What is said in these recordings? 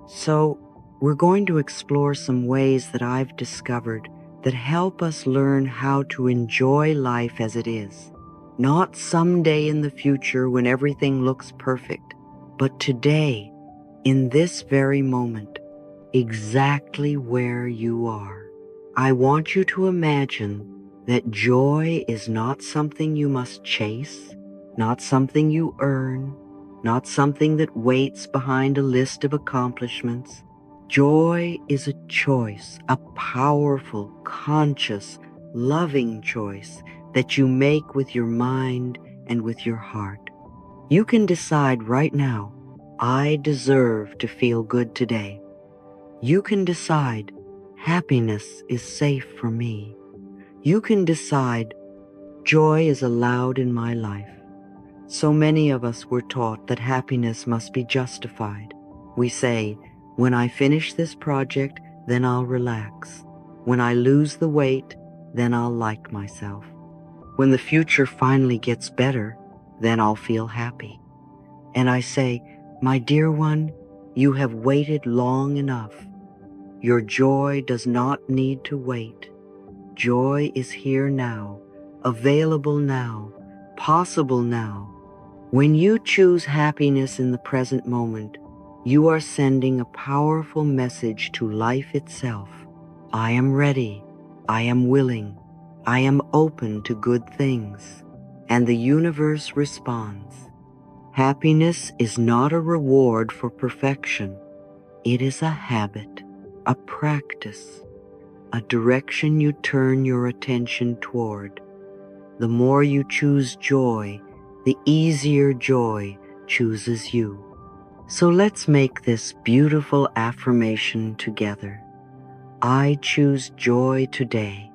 So, we're going to explore some ways that I've discovered that help us learn how to enjoy life as it is. Not someday in the future when everything looks perfect, but today, in this very moment, exactly where you are. I want you to imagine that joy is not something you must chase, not something you earn, not something that waits behind a list of accomplishments. Joy is a choice, a powerful, conscious, loving choice that you make with your mind and with your heart. You can decide right now, I deserve to feel good today. You can decide, happiness is safe for me. You can decide, joy is allowed in my life. So many of us were taught that happiness must be justified. We say, when I finish this project, then I'll relax. When I lose the weight, then I'll like myself. When the future finally gets better, then I'll feel happy. And I say, my dear one, you have waited long enough. Your joy does not need to wait. Joy is here now, available now, possible now. When you choose happiness in the present moment, you are sending a powerful message to life itself. I am ready. I am willing. I am open to good things. And the universe responds. Happiness is not a reward for perfection. It is a habit, a practice, a direction you turn your attention toward. The more you choose joy, the easier joy chooses you. So let's make this beautiful affirmation together. I choose joy today,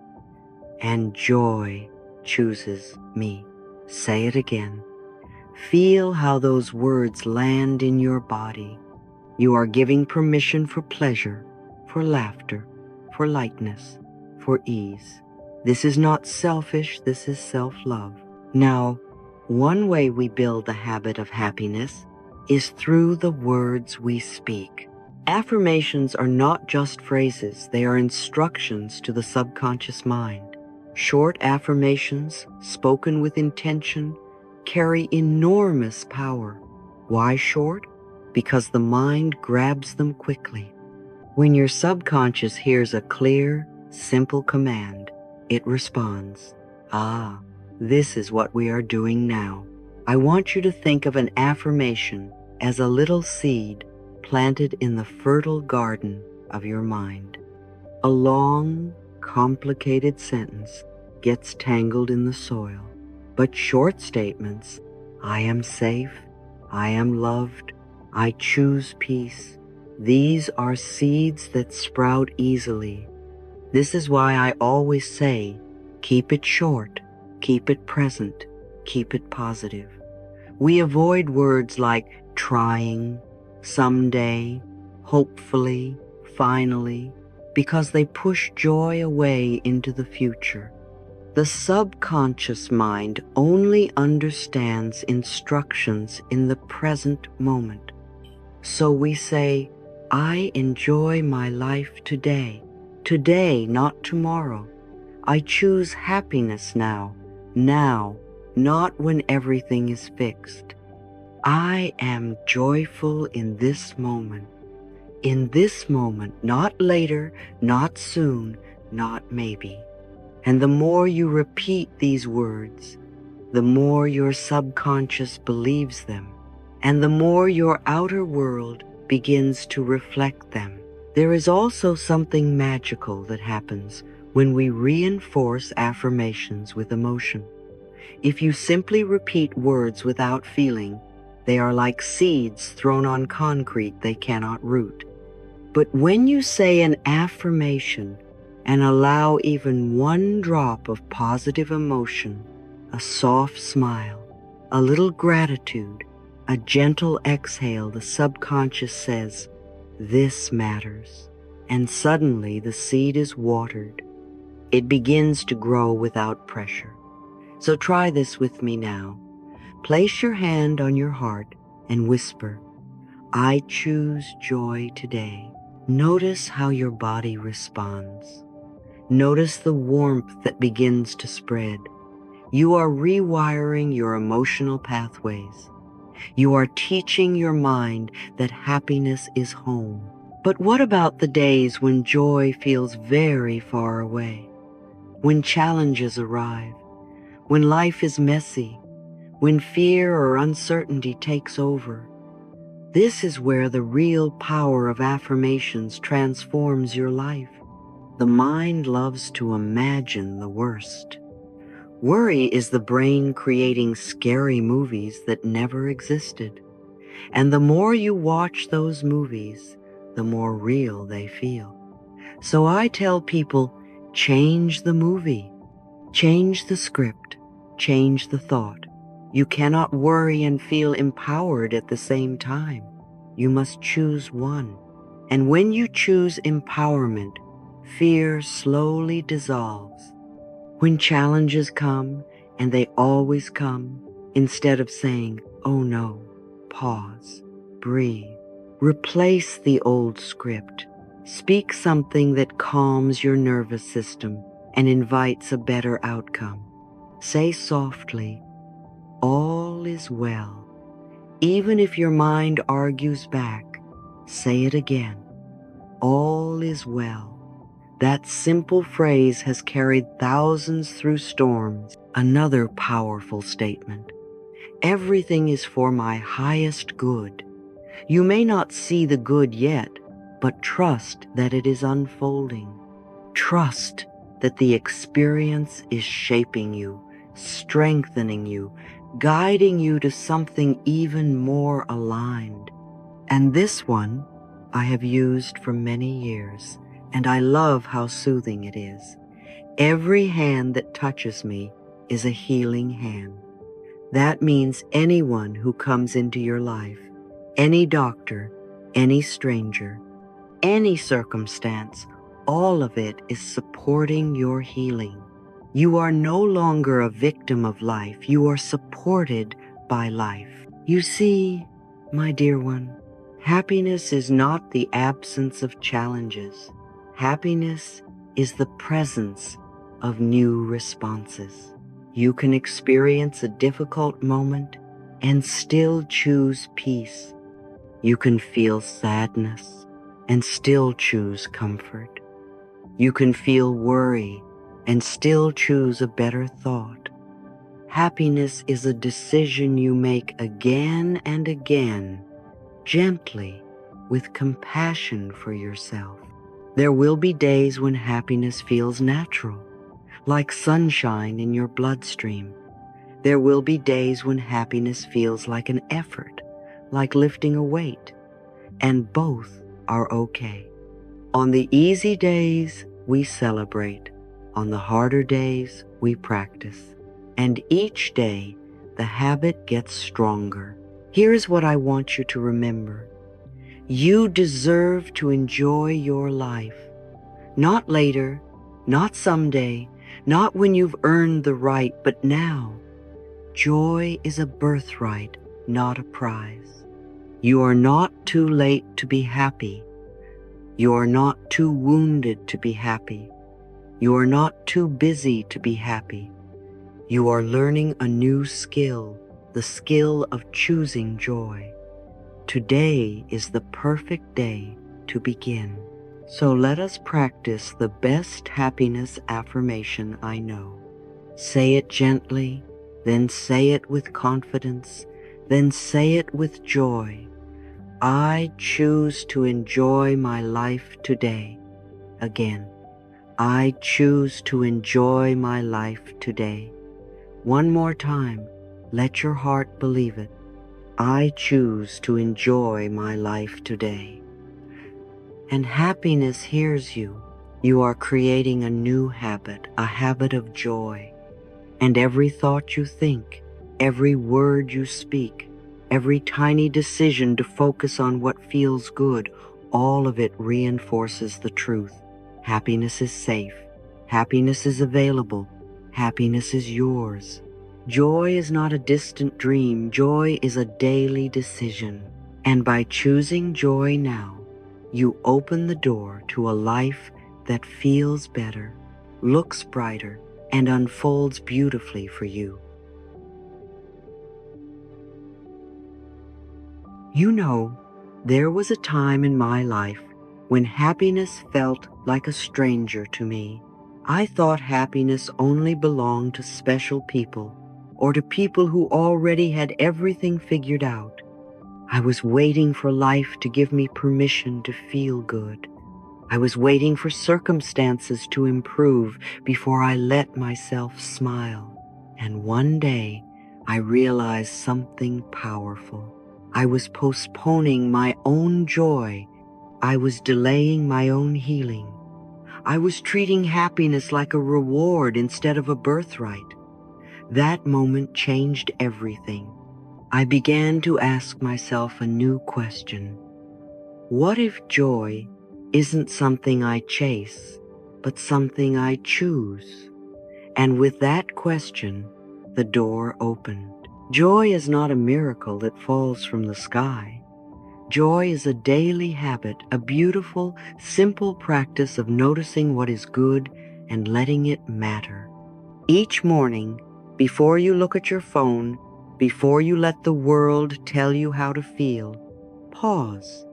and joy chooses me. Say it again. Feel how those words land in your body. You are giving permission for pleasure, for laughter, for lightness, for ease. This is not selfish, this is self-love. Now, one way we build the habit of happiness is through the words we speak. Affirmations are not just phrases, they are instructions to the subconscious mind. Short affirmations, spoken with intention, carry enormous power. Why short? Because the mind grabs them quickly. When your subconscious hears a clear, simple command, it responds, ah, this is what we are doing now. I want you to think of an affirmation as a little seed planted in the fertile garden of your mind. A long, complicated sentence gets tangled in the soil, but short statements, I am safe, I am loved, I choose peace, these are seeds that sprout easily. This is why I always say, keep it short, keep it present, keep it positive. We avoid words like trying, someday, hopefully, finally, because they push joy away into the future. The subconscious mind only understands instructions in the present moment. So we say, I enjoy my life today. Today, not tomorrow. I choose happiness now, not when everything is fixed. I am joyful in this moment. In this moment, not later, not soon, not maybe. And the more you repeat these words, the more your subconscious believes them, and the more your outer world begins to reflect them. There is also something magical that happens when we reinforce affirmations with emotion. If you simply repeat words without feeling, they are like seeds thrown on concrete they cannot root. But when you say an affirmation and allow even one drop of positive emotion, a soft smile, a little gratitude, a gentle exhale, the subconscious says, this matters. And suddenly the seed is watered. It begins to grow without pressure. So try this with me now. Place your hand on your heart and whisper, I choose joy today. Notice how your body responds. Notice the warmth that begins to spread. You are rewiring your emotional pathways. You are teaching your mind that happiness is home. But what about the days when joy feels very far away? When challenges arrive? When life is messy? When fear or uncertainty takes over? This is where the real power of affirmations transforms your life. The mind loves to imagine the worst. Worry is the brain creating scary movies that never existed. And the more you watch those movies, the more real they feel. So I tell people, change the movie, change the script, change the thought. You cannot worry and feel empowered at the same time. You must choose one. And when you choose empowerment, fear slowly dissolves. When challenges come, and they always come, instead of saying, "Oh no," pause, breathe, replace the old script. Speak something that calms your nervous system and invites a better outcome. Say softly, "All is well." Even if your mind argues back, say it again, "All is well." That simple phrase has carried thousands through storms. Another powerful statement. Everything is for my highest good. You may not see the good yet, but trust that it is unfolding. Trust that the experience is shaping you, strengthening you, guiding you to something even more aligned. And this one I have used for many years, and I love how soothing it is. Every hand that touches me is a healing hand. That means anyone who comes into your life, any doctor, any stranger, any circumstance, all of it is supporting your healing. You are no longer a victim of life. You are supported by life. You see, my dear one, happiness is not the absence of challenges. Happiness is the presence of new responses. You can experience a difficult moment and still choose peace. You can feel sadness and still choose comfort. You can feel worry and still choose a better thought. Happiness is a decision you make again and again, gently, with compassion for yourself. There will be days when happiness feels natural, like sunshine in your bloodstream. There will be days when happiness feels like an effort, like lifting a weight, and both are okay. On the easy days, we celebrate. On the harder days, we practice. And each day, the habit gets stronger. Here's what I want you to remember. You deserve to enjoy your life. Not later, not someday, not when you've earned the right, but now. Joy is a birthright, not a prize. You are not too late to be happy. You are not too wounded to be happy. You are not too busy to be happy. You are learning a new skill, the skill of choosing joy. Today is the perfect day to begin. So let us practice the best happiness affirmation I know. Say it gently, then say it with confidence, then say it with joy. I choose to enjoy my life today. Again, I choose to enjoy my life today. One more time, let your heart believe it. I choose to enjoy my life today. And happiness hears you. You are creating a new habit, a habit of joy. And every thought you think, every word you speak, every tiny decision to focus on what feels good, all of it reinforces the truth. Happiness is safe. Happiness is available. Happiness is yours. Joy is not a distant dream. Joy is a daily decision. And by choosing joy now, you open the door to a life that feels better, looks brighter, and unfolds beautifully for you. You know, there was a time in my life when happiness felt like a stranger to me. I thought happiness only belonged to special people or to people who already had everything figured out. I was waiting for life to give me permission to feel good. I was waiting for circumstances to improve before I let myself smile. And one day, I realized something powerful. I was postponing my own joy. I was delaying my own healing. I was treating happiness like a reward instead of a birthright. That moment changed everything. I began to ask myself a new question. What if joy isn't something I chase, but something I choose? And with that question, the door opened. Joy is not a miracle that falls from the sky. Joy is a daily habit, a beautiful, simple practice of noticing what is good and letting it matter. Each morning, before you look at your phone, before you let the world tell you how to feel, pause.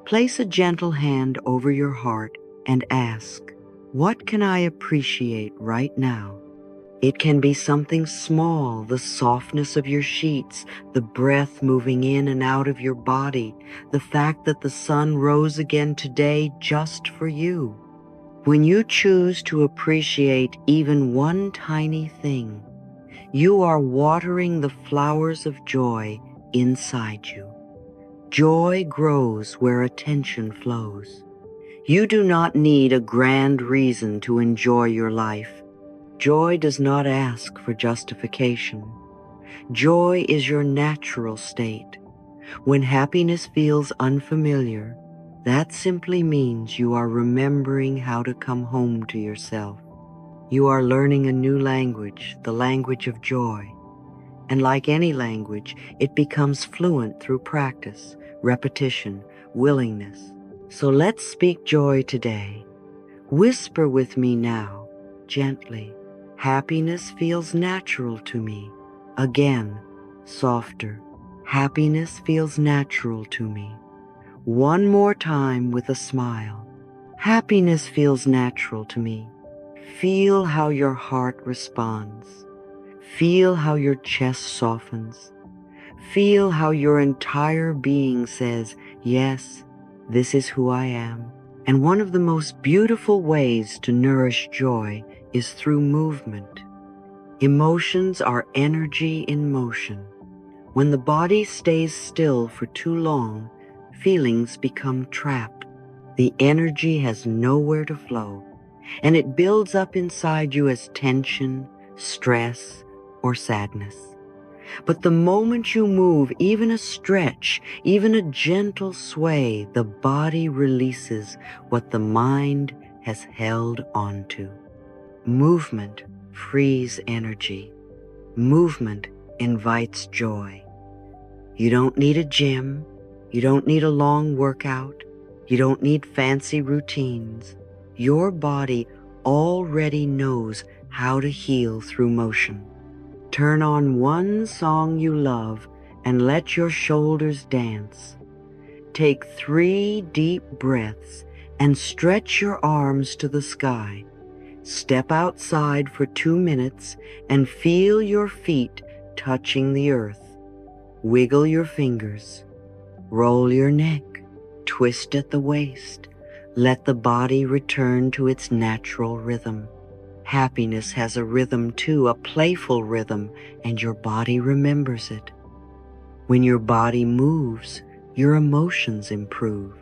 Place a gentle hand over your heart and ask, what can I appreciate right now? It can be something small, the softness of your sheets, the breath moving in and out of your body, the fact that the sun rose again today just for you. When you choose to appreciate even one tiny thing, you are watering the flowers of joy inside you. Joy grows where attention flows. You do not need a grand reason to enjoy your life. Joy does not ask for justification. Joy is your natural state. When happiness feels unfamiliar, that simply means you are remembering how to come home to yourself. You are learning a new language, the language of joy. And like any language, it becomes fluent through practice, repetition, willingness. So let's speak joy today. Whisper with me now, gently. Happiness feels natural to me. Again, softer. Happiness feels natural to me. One more time with a smile. Happiness feels natural to me. Feel how your heart responds. Feel how your chest softens. Feel how your entire being says, yes, this is who I am. And one of the most beautiful ways to nourish joy is through movement. Emotions are energy in motion. When the body stays still for too long, feelings become trapped. The energy has nowhere to flow, and it builds up inside you as tension, stress, or sadness. But the moment you move, even a stretch, even a gentle sway, the body releases what the mind has held onto. Movement frees energy. Movement invites joy. You don't need a gym. You don't need a long workout. You don't need fancy routines. Your body already knows how to heal through motion. Turn on one song you love and let your shoulders dance. Take 3 deep breaths and stretch your arms to the sky. Step outside for 2 minutes and feel your feet touching the earth. Wiggle your fingers. Roll your neck. Twist at the waist. Let the body return to its natural rhythm. Happiness has a rhythm too, a playful rhythm, and your body remembers it. When your body moves, your emotions improve.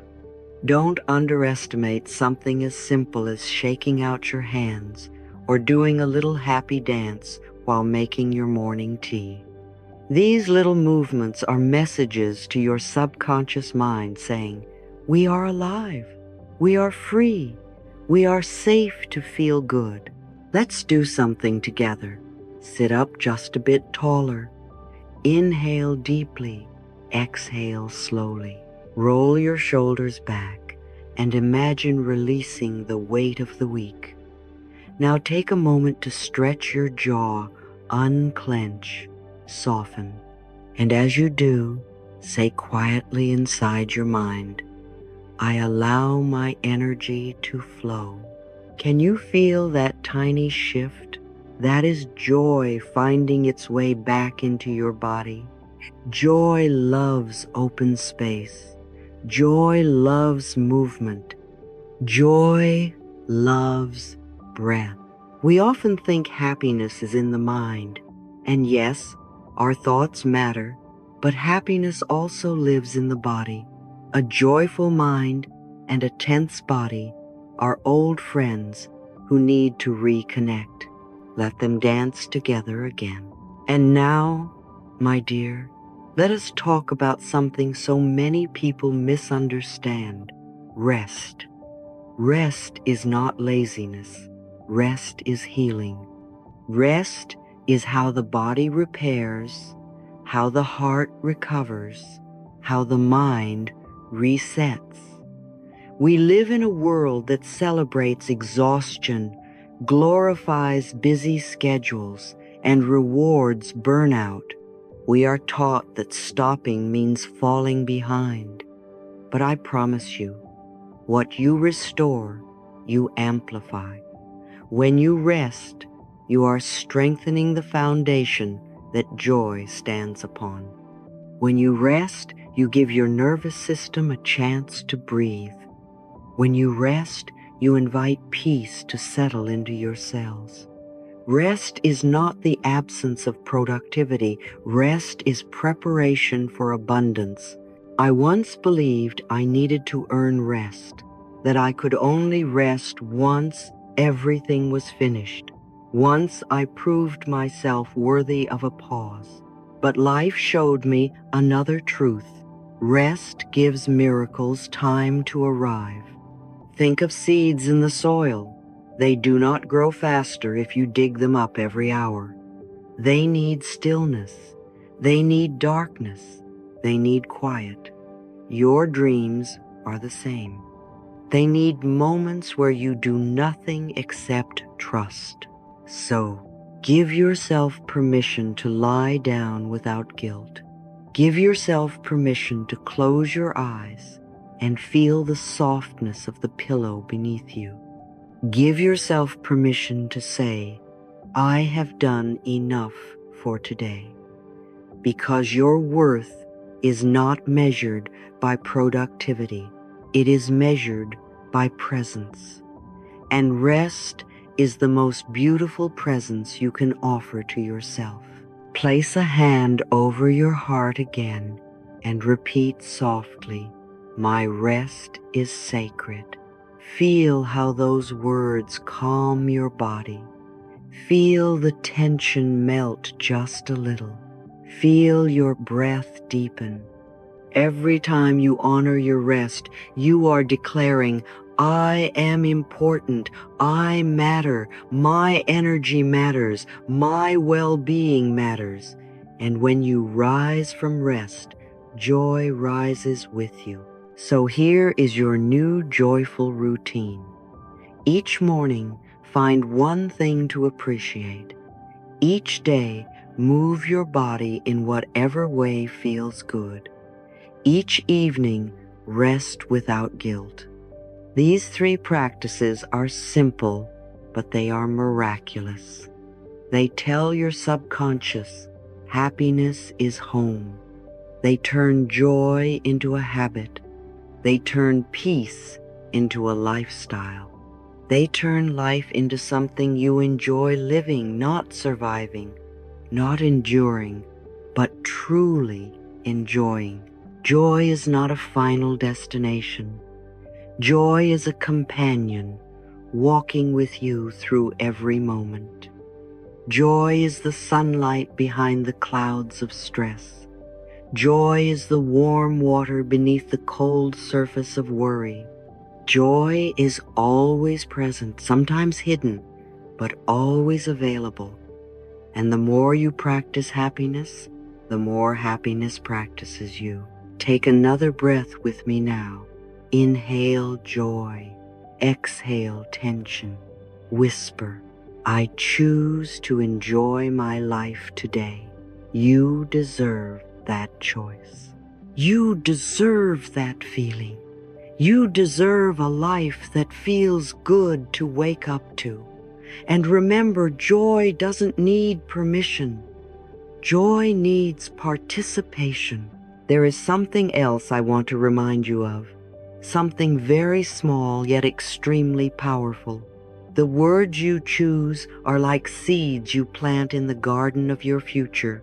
Don't underestimate something as simple as shaking out your hands or doing a little happy dance while making your morning tea. These little movements are messages to your subconscious mind saying, we are alive, we are free, we are safe to feel good. Let's do something together. Sit up just a bit taller. Inhale deeply. exhale slowly. Roll your shoulders back and imagine releasing the weight of the week. Now take a moment to stretch your jaw, unclench, soften. And as you do, say quietly inside your mind, I allow my energy to flow. Can you feel that tiny shift? That is joy finding its way back into your body. Joy loves open space. Joy loves movement. Joy loves breath. We often think happiness is in the mind. And yes, our thoughts matter, but happiness also lives in the body. A joyful mind and a tense body are old friends who need to reconnect. Let them dance together again. And now, my dear, let us talk about something so many people misunderstand: rest. Rest is not laziness. Rest is healing. Rest is how the body repairs, how the heart recovers, how the mind resets. We live in a world that celebrates exhaustion, glorifies busy schedules, and rewards burnout. We are taught that stopping means falling behind. But I promise you, what you restore, you amplify. When you rest, you are strengthening the foundation that joy stands upon. When you rest, you give your nervous system a chance to breathe. When you rest, you invite peace to settle into your cells. Rest is not the absence of productivity. Rest is preparation for abundance. I once believed I needed to earn rest, that I could only rest once everything was finished. Once I proved myself worthy of a pause. But life showed me another truth. Rest gives miracles time to arrive. Think of seeds in the soil. They do not grow faster if you dig them up every hour. They need stillness. They need darkness. They need quiet. Your dreams are the same. They need moments where you do nothing except trust. So, give yourself permission to lie down without guilt. Give yourself permission to close your eyes and feel the softness of the pillow beneath you. Give yourself permission to say, I have done enough for today. Because your worth is not measured by productivity. It is measured by presence. And rest is the most beautiful presence you can offer to yourself. Place a hand over your heart again and repeat softly, my rest is sacred. Feel how those words calm your body. Feel the tension melt just a little. Feel your breath deepen. Every time you honor your rest, you are declaring, I am important, I matter, my energy matters, my well-being matters. And when you rise from rest, joy rises with you. So here is your new joyful routine. Each morning, find one thing to appreciate. Each day, move your body in whatever way feels good. Each evening, rest without guilt. These 3 practices are simple, but they are miraculous. They tell your subconscious, happiness is home. They turn joy into a habit. They turn peace into a lifestyle. They turn life into something you enjoy living, not surviving, not enduring, but truly enjoying. Joy is not a final destination. Joy is a companion, walking with you through every moment. Joy is the sunlight behind the clouds of stress. Joy is the warm water beneath the cold surface of worry. Joy is always present, sometimes hidden, but always available. And the more you practice happiness, the more happiness practices you. Take another breath with me now. Inhale joy, exhale tension. Whisper, I choose to enjoy my life today. You deserve that choice. You deserve that feeling. You deserve a life that feels good to wake up to. And remember, joy doesn't need permission. Joy needs participation. There is something else I want to remind you of. Something very small yet extremely powerful. The words you choose are like seeds you plant in the garden of your future.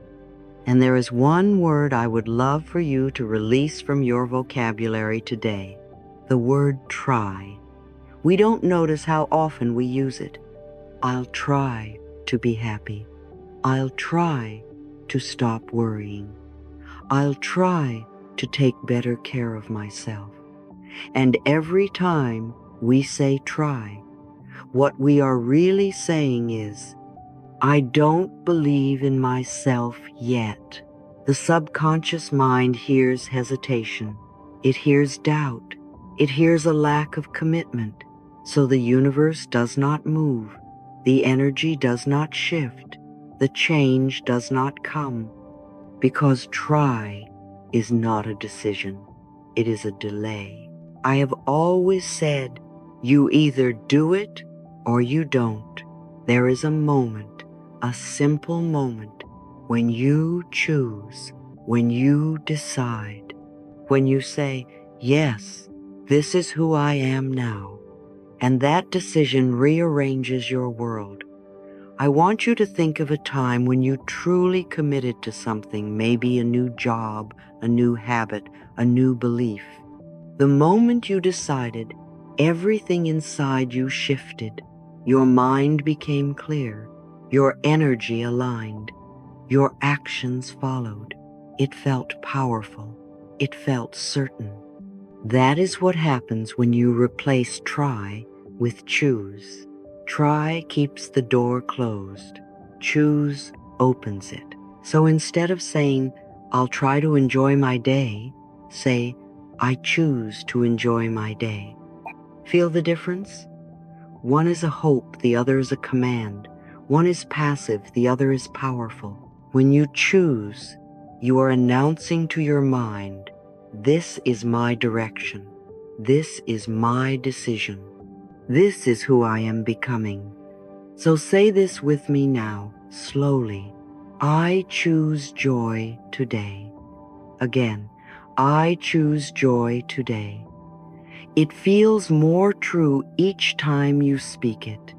And there is one word I would love for you to release from your vocabulary today. The word try. We don't notice how often we use it. I'll try to be happy. I'll try to stop worrying. I'll try to take better care of myself. And every time we say try, what we are really saying is, I don't believe in myself yet. The subconscious mind hears hesitation. It hears doubt. It hears a lack of commitment. So the universe does not move. The energy does not shift. The change does not come. Because try is not a decision. It is a delay. I have always said, you either do it or you don't. There is a moment, a simple moment, when you choose, when you decide, when you say, yes, this is who I am now. And that decision rearranges your world. I want you to think of a time when you truly committed to something, maybe a new job, a new habit, a new belief. The moment you decided, everything inside you shifted. Your mind became clear. Your energy aligned. Your actions followed. It felt powerful. It felt certain. That is what happens when you replace try with choose. Try keeps the door closed. Choose opens it. So instead of saying, I'll try to enjoy my day, say, I choose to enjoy my day. Feel the difference? One is a hope, the other is a command. One is passive, the other is powerful. When you choose, you are announcing to your mind, this is my direction. This is my decision. This is who I am becoming. So say this with me now, slowly. I choose joy today. Again, I choose joy today. It feels more true each time you speak it.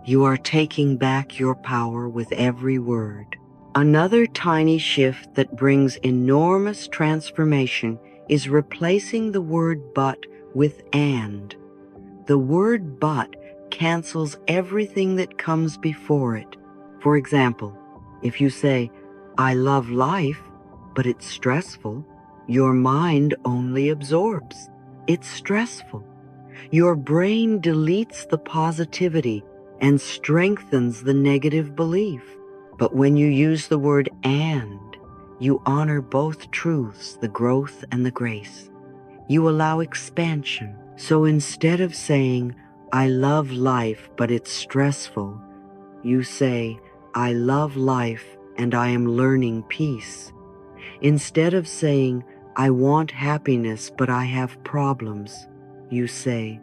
You are taking back your power with every word. Another tiny shift that brings enormous transformation is replacing the word but with and. The word but cancels everything that comes before it. For example, if you say, I love life, but it's stressful, your mind only absorbs. It's stressful. Your brain deletes the positivity and strengthens the negative belief. But when you use the word and, you honor both truths, the growth and the grace. You allow expansion. So instead of saying, I love life, but it's stressful, you say, I love life and I am learning peace. Instead of saying, I want happiness, but I have problems, you say,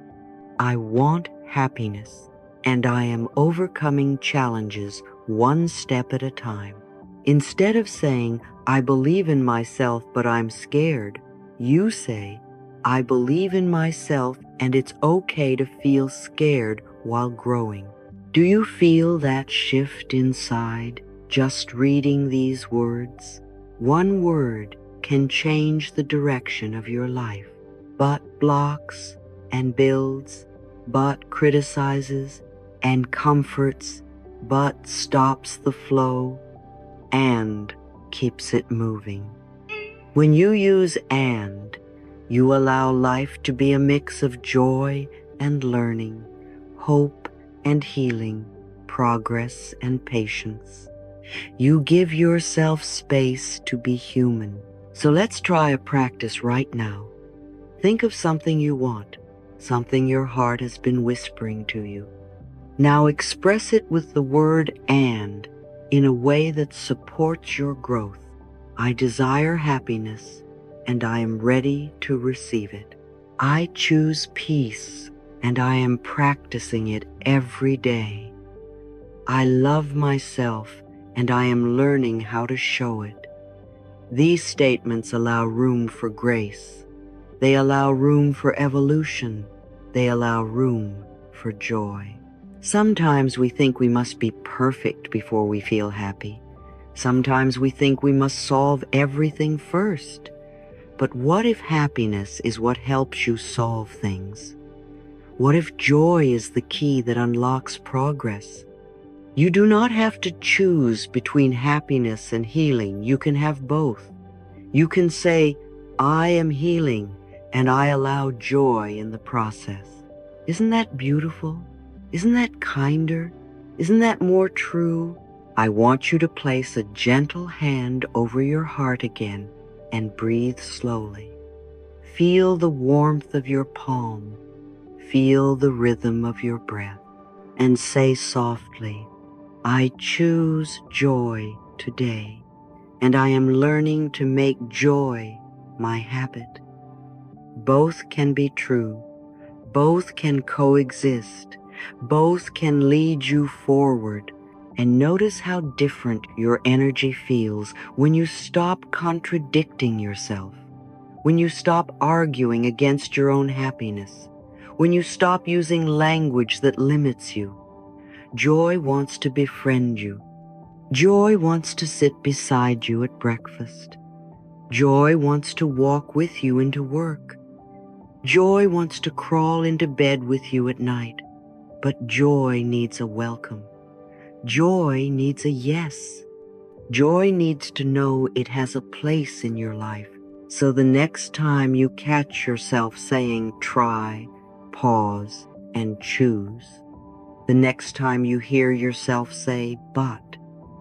I want happiness and I am overcoming challenges one step at a time. Instead of saying, I believe in myself, but I'm scared, you say, I believe in myself and it's okay to feel scared while growing. Do you feel that shift inside just reading these words? One word can change the direction of your life. But blocks and builds, but criticizes and comforts, but stops the flow and keeps it moving. When you use and, you allow life to be a mix of joy and learning, hope and healing, progress and patience. You give yourself space to be human. So let's try a practice right now. Think of something you want, something your heart has been whispering to you. Now express it with the word "and" in a way that supports your growth. I desire happiness, and I am ready to receive it. I choose peace, and I am practicing it every day. I love myself, and I am learning how to show it. These statements allow room for grace. They allow room for evolution. They allow room for joy. Sometimes we think we must be perfect before we feel happy. Sometimes we think we must solve everything first. But what if happiness is what helps you solve things? What if joy is the key that unlocks progress? You do not have to choose between happiness and healing. You can have both. You can say, I am healing, and I allow joy in the process. Isn't that beautiful? Isn't that kinder? Isn't that more true? I want you to place a gentle hand over your heart again and breathe slowly. Feel the warmth of your palm. Feel the rhythm of your breath. And say softly, I choose joy today, and I am learning to make joy my habit. Both can be true. Both can coexist. Both can lead you forward. And notice how different your energy feels when you stop contradicting yourself, when you stop arguing against your own happiness, when you stop using language that limits you. Joy wants to befriend you. Joy wants to sit beside you at breakfast. Joy wants to walk with you into work. Joy wants to crawl into bed with you at night. But joy needs a welcome. Joy needs a yes. Joy needs to know it has a place in your life. So the next time you catch yourself saying try, pause, and choose, the next time you hear yourself say but,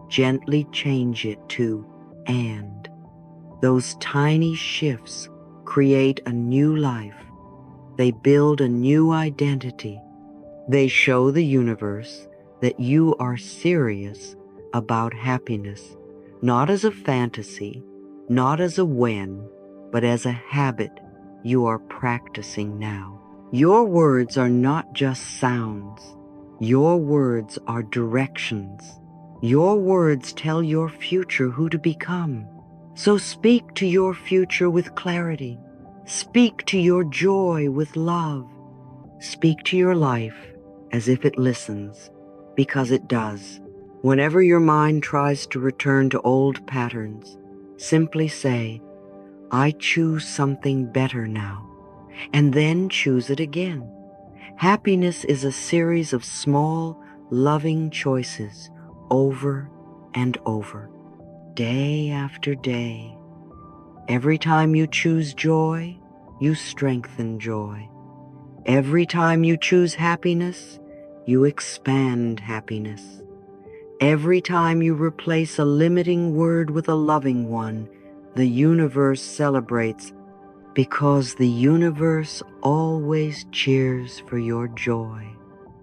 gently change it to and. Those tiny shifts create a new life. They build a new identity. They show the universe that you are serious about happiness, not as a fantasy, not as a when, but as a habit you are practicing now. Your words are not just sounds. Your words are directions. Your words tell your future who to become. So speak to your future with clarity. Speak to your joy with love. Speak to your life as if it listens, because it does. Whenever your mind tries to return to old patterns, simply say, I choose something better now, and then choose it again. Happiness is a series of small, loving choices over and over, day after day. Every time you choose joy, you strengthen joy. Every time you choose happiness, you expand happiness. Every time you replace a limiting word with a loving one, the universe celebrates, because the universe always cheers for your joy.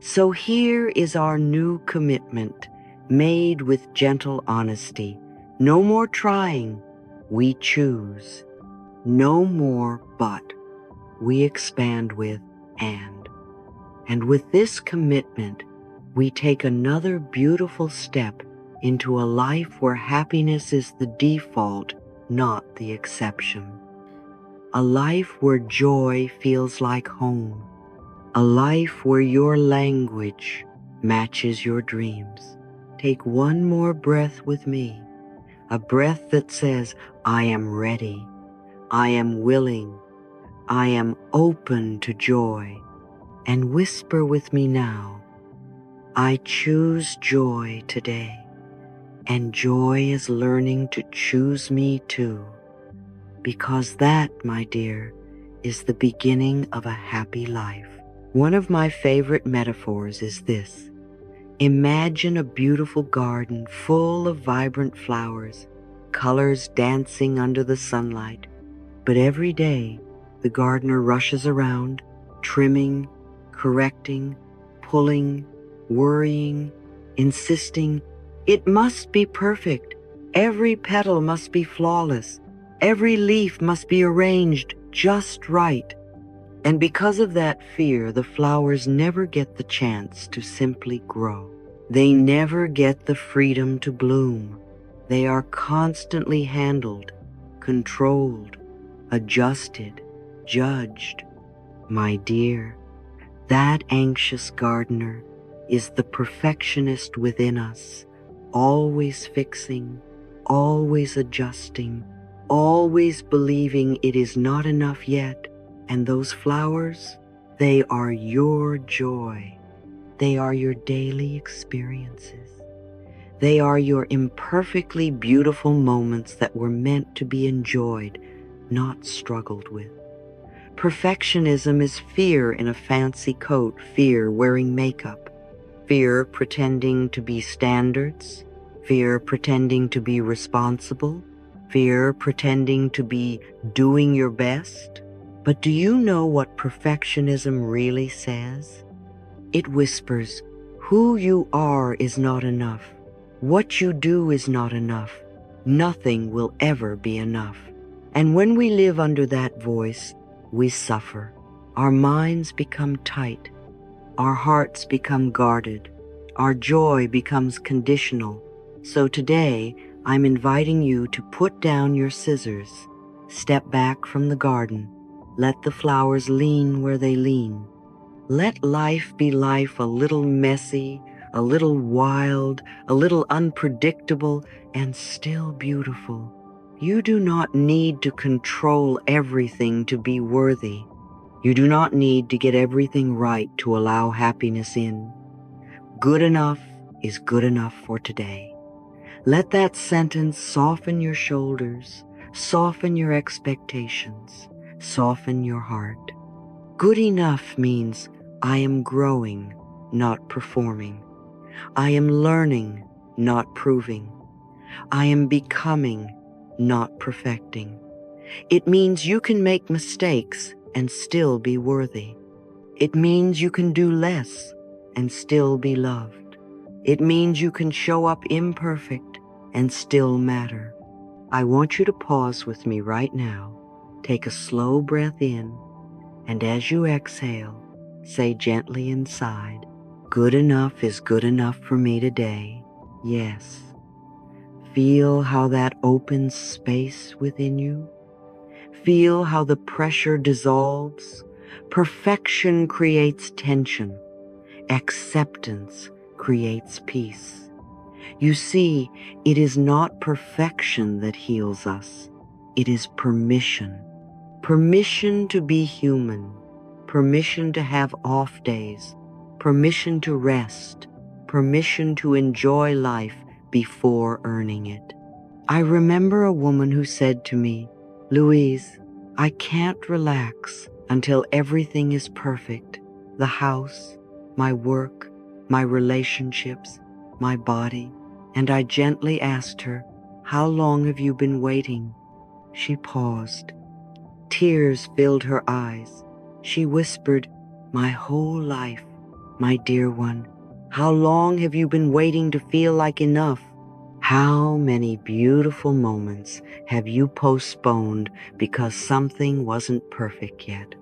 So here is our new commitment, made with gentle honesty. No more trying, we choose. No more but, we expand with and. And with this commitment, we take another beautiful step into a life where happiness is the default, not the exception. A life where joy feels like home. A life where your language matches your dreams. Take one more breath with me, a breath that says, I am ready, I am willing, I am open to joy. And whisper with me now, I choose joy today, and joy is learning to choose me too, because that, my dear, is the beginning of a happy life. One of my favorite metaphors is this: Imagine a beautiful garden full of vibrant flowers, colors dancing under the sunlight. But every day, the gardener rushes around, trimming, correcting, pulling, worrying, insisting, it must be perfect. Every petal must be flawless. Every leaf must be arranged just right. And because of that fear, the flowers never get the chance to simply grow. They never get the freedom to bloom. They are constantly handled, controlled, adjusted, judged. My dear, that anxious gardener is the perfectionist within us, always fixing, always adjusting, always believing it is not enough yet. And those flowers, they are your joy. They are your daily experiences. They are your imperfectly beautiful moments that were meant to be enjoyed, not struggled with. Perfectionism is fear in a fancy coat, fear wearing makeup, fear pretending to be standards, fear pretending to be responsible, fear pretending to be doing your best. But do you know what perfectionism really says? It whispers, who you are is not enough. What you do is not enough. Nothing will ever be enough. And when we live under that voice, we suffer. Our minds become tight. Our hearts become guarded. Our joy becomes conditional. So today, I'm inviting you to put down your scissors, step back from the garden, let the flowers lean where they lean. Let life be life, a little messy, a little wild, a little unpredictable, and still beautiful. You do not need to control everything to be worthy. You do not need to get everything right to allow happiness in. Good enough is good enough for today. Let that sentence soften your shoulders, soften your expectations, soften your heart. Good enough means I am growing, not performing. I am learning, not proving. I am becoming, not perfecting. It means you can make mistakes and still be worthy. It means you can do less and still be loved. It means you can show up imperfect and still matter. I want you to pause with me right now. Take a slow breath in, and as you exhale, say gently inside, good enough is good enough for me today. Yes. Feel how that opens space within you. Feel how the pressure dissolves. Perfection creates tension. Acceptance creates peace. You see, it is not perfection that heals us. It is permission. Permission to be human. Permission to have off days. Permission to rest. Permission to enjoy life before earning it. I remember a woman who said to me, Louise, I can't relax until everything is perfect. The house, my work, my relationships, my body. And I gently asked her, how long have you been waiting? She paused. Tears filled her eyes. She whispered, my whole life, my dear one. How long have you been waiting to feel like enough? How many beautiful moments have you postponed because something wasn't perfect yet?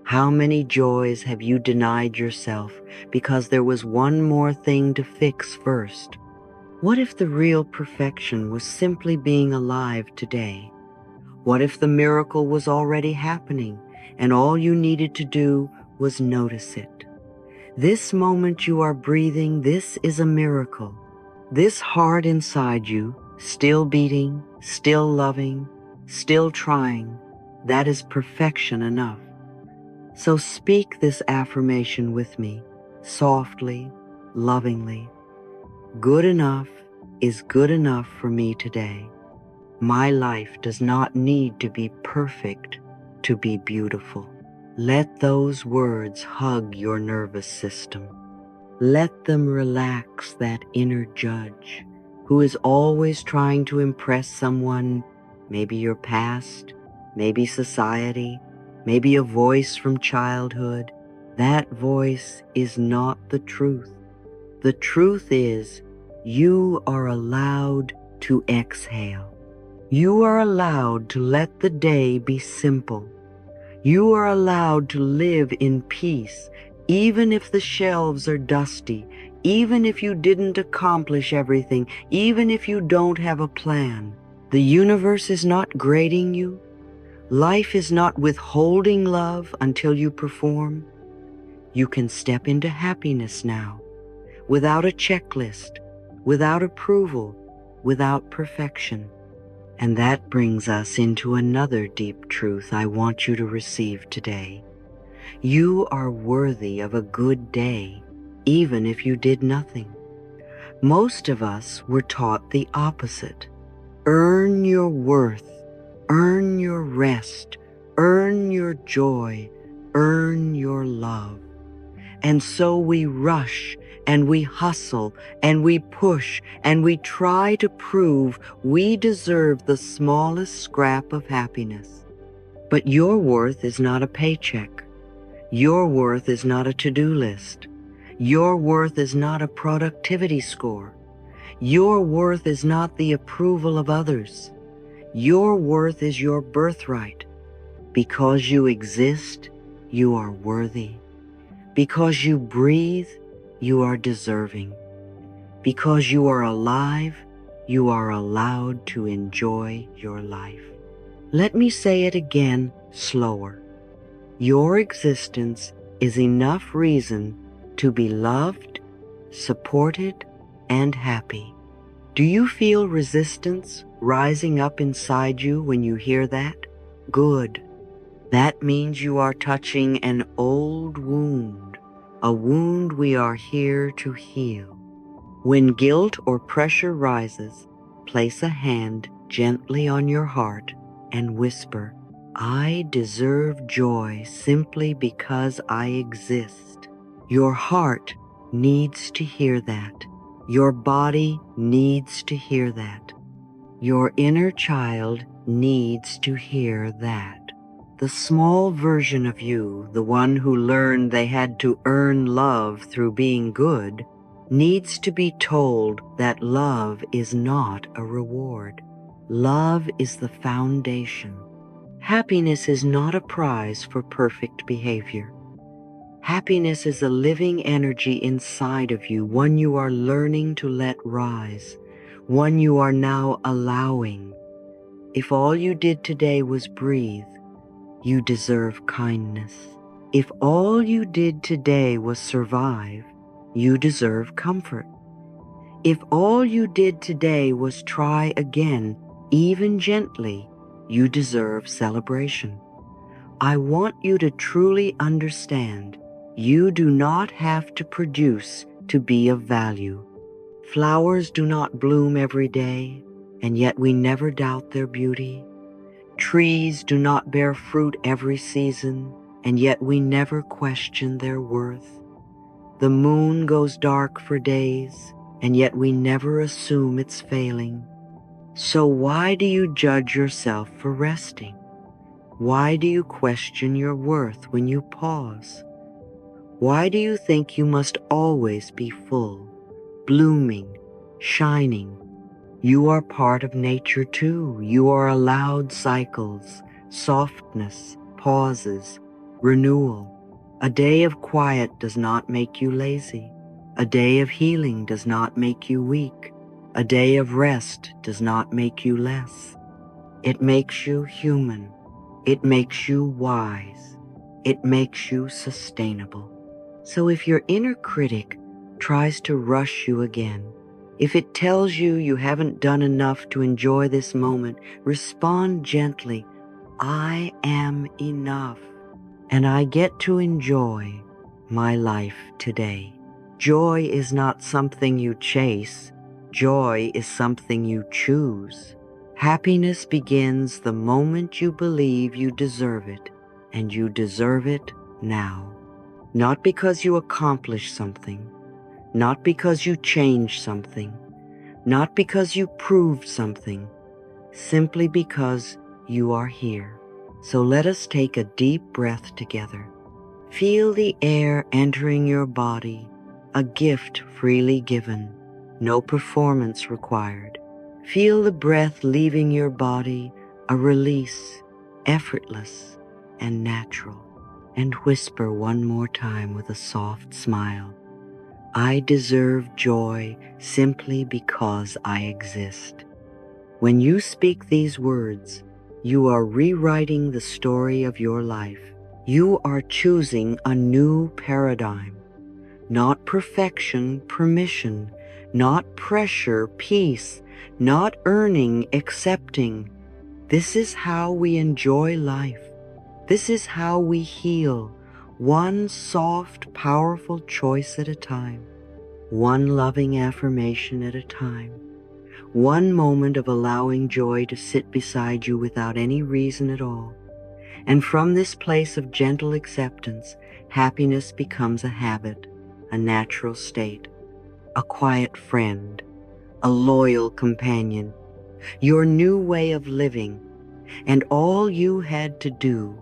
How many joys have you denied yourself because there was one more thing to fix first? What if the real perfection was simply being alive today? What if the miracle was already happening and all you needed to do was notice it? This moment you are breathing, this is a miracle. This heart inside you, still beating, still loving, still trying, that is perfection enough. So speak this affirmation with me, softly, lovingly. Good enough is good enough for me today. My life does not need to be perfect to be beautiful. Let those words hug your nervous system. Let them relax that inner judge who is always trying to impress someone, maybe your past, maybe society, maybe a voice from childhood. That voice is not the truth. The truth is, you are allowed to exhale. You are allowed to let the day be simple. You are allowed to live in peace, even if the shelves are dusty, even if you didn't accomplish everything, even if you don't have a plan. The universe is not grading you. Life is not withholding love until you perform. You can step into happiness now, without a checklist, without approval, without perfection. And that brings us into another deep truth I want you to receive today. You are worthy of a good day, even if you did nothing. Most of us were taught the opposite. Earn your worth, earn your rest, earn your joy, earn your love. And so we rush and we hustle and we push and we try to prove we deserve the smallest scrap of happiness. But your worth is not a paycheck. Your worth is not a to-do list. Your worth is not a productivity score. Your worth is not the approval of others. Your worth is your birthright. Because you exist, you are worthy. Because you breathe, you are deserving. Because you are alive, you are allowed to enjoy your life. Let me say it again, slower. Your existence is enough reason to be loved, supported, and happy. Do you feel resistance rising up inside you when you hear that? Good. That means you are touching an old wound, a wound we are here to heal. When guilt or pressure rises, place a hand gently on your heart and whisper, I deserve joy simply because I exist. Your heart needs to hear that. Your body needs to hear that. Your inner child needs to hear that. The small version of you, the one who learned they had to earn love through being good, needs to be told that love is not a reward. Love is the foundation. Happiness is not a prize for perfect behavior. Happiness is a living energy inside of you, one you are learning to let rise, one you are now allowing. If all you did today was breathe, you deserve kindness. If all you did today was survive, you deserve comfort. If all you did today was try again, even gently, you deserve celebration. I want you to truly understand you do not have to produce to be of value. Flowers do not bloom every day, and yet we never doubt their beauty. Trees do not bear fruit every season, and yet we never question their worth. The moon goes dark for days, and yet we never assume it's failing. So why do you judge yourself for resting? Why do you question your worth when you pause? Why do you think you must always be full, blooming, shining? You are part of nature too. You are allowed cycles, softness, pauses, renewal. A day of quiet does not make you lazy. A day of healing does not make you weak. A day of rest does not make you less. It makes you human. It makes you wise. It makes you sustainable. So if your inner critic tries to rush you again, if it tells you you haven't done enough to enjoy this moment, respond gently, I am enough, and I get to enjoy my life today. Joy is not something you chase. Joy is something you choose. Happiness begins the moment you believe you deserve it, and you deserve it now. Not because you accomplished something, not because you changed something, not because you proved something, simply because you are here. So let us take a deep breath together. Feel the air entering your body, a gift freely given, no performance required. Feel the breath leaving your body, a release, effortless and natural. And whisper one more time with a soft smile, I deserve joy simply because I exist. When you speak these words, you are rewriting the story of your life. You are choosing a new paradigm. Not perfection, permission. Not pressure, peace. Not earning, accepting. This is how we enjoy life. This is how we heal, one soft, powerful choice at a time. One loving affirmation at a time. One moment of allowing joy to sit beside you without any reason at all. And from this place of gentle acceptance, happiness becomes a habit, a natural state, a quiet friend, a loyal companion, your new way of living. And all you had to do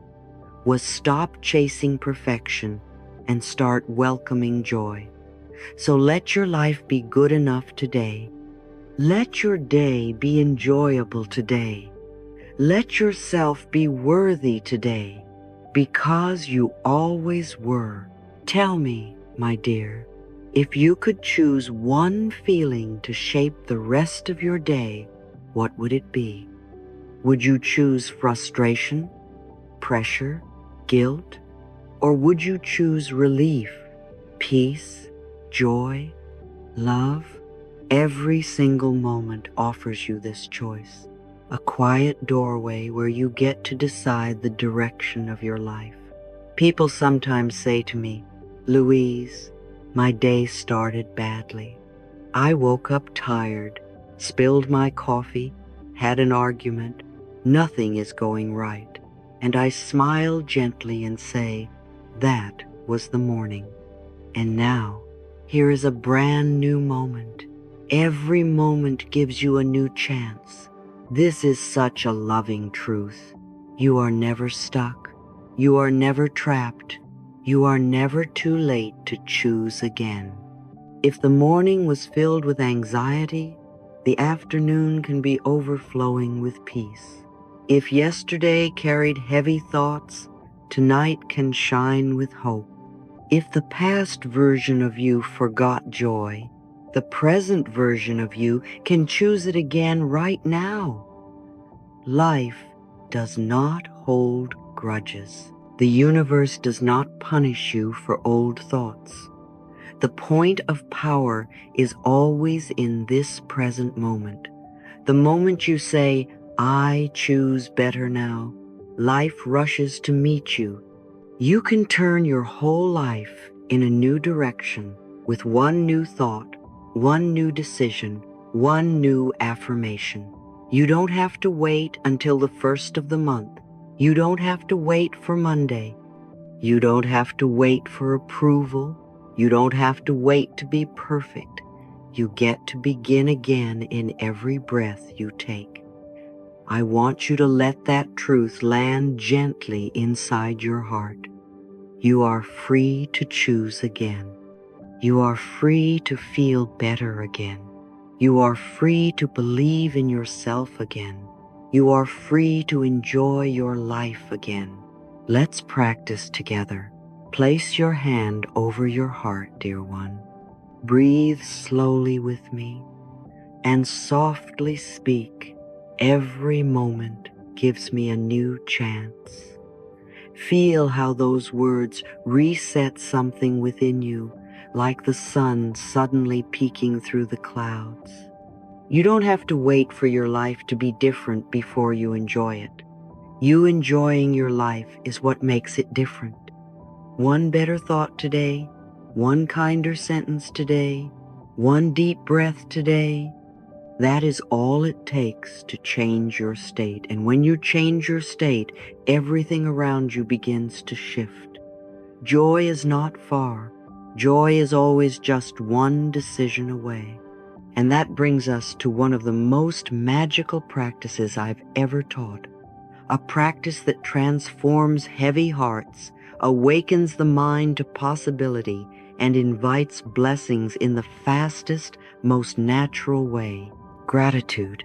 was stop chasing perfection and start welcoming joy. So let your life be good enough today. Let your day be enjoyable today. Let yourself be worthy today, because you always were. Tell me, my dear, if you could choose one feeling to shape the rest of your day, what would it be? Would you choose frustration, pressure, guilt? Or would you choose relief, peace, joy, love? Every single moment offers you this choice, a quiet doorway where you get to decide the direction of your life. People sometimes say to me, Louise, my day started badly. I woke up tired, spilled my coffee, had an argument. Nothing is going right. And I smile gently and say, that was the morning. And now, here is a brand new moment. Every moment gives you a new chance. This is such a loving truth. You are never stuck. You are never trapped. You are never too late to choose again. If the morning was filled with anxiety, the afternoon can be overflowing with peace. If yesterday carried heavy thoughts, tonight can shine with hope. If the past version of you forgot joy, the present version of you can choose it again right now. Life does not hold grudges. The universe does not punish you for old thoughts. The point of power is always in this present moment. The moment you say, I choose better now, life rushes to meet you. You can turn your whole life in a new direction with one new thought, one new decision, one new affirmation. You don't have to wait until the first of the month. You don't have to wait for Monday. You don't have to wait for approval. You don't have to wait to be perfect. You get to begin again in every breath you take. I want you to let that truth land gently inside your heart. You are free to choose again. You are free to feel better again. You are free to believe in yourself again. You are free to enjoy your life again. Let's practice together. Place your hand over your heart, dear one. Breathe slowly with me and softly speak. Every moment gives me a new chance. Feel how those words reset something within you, like the sun suddenly peeking through the clouds. You don't have to wait for your life to be different before you enjoy it. You enjoying your life is what makes it different. One better thought today, one kinder sentence today, one deep breath today. That is all it takes to change your state. And when you change your state, everything around you begins to shift. Joy is not far. Joy is always just one decision away. And that brings us to one of the most magical practices I've ever taught. A practice that transforms heavy hearts, awakens the mind to possibility, and invites blessings in the fastest, most natural way. Gratitude.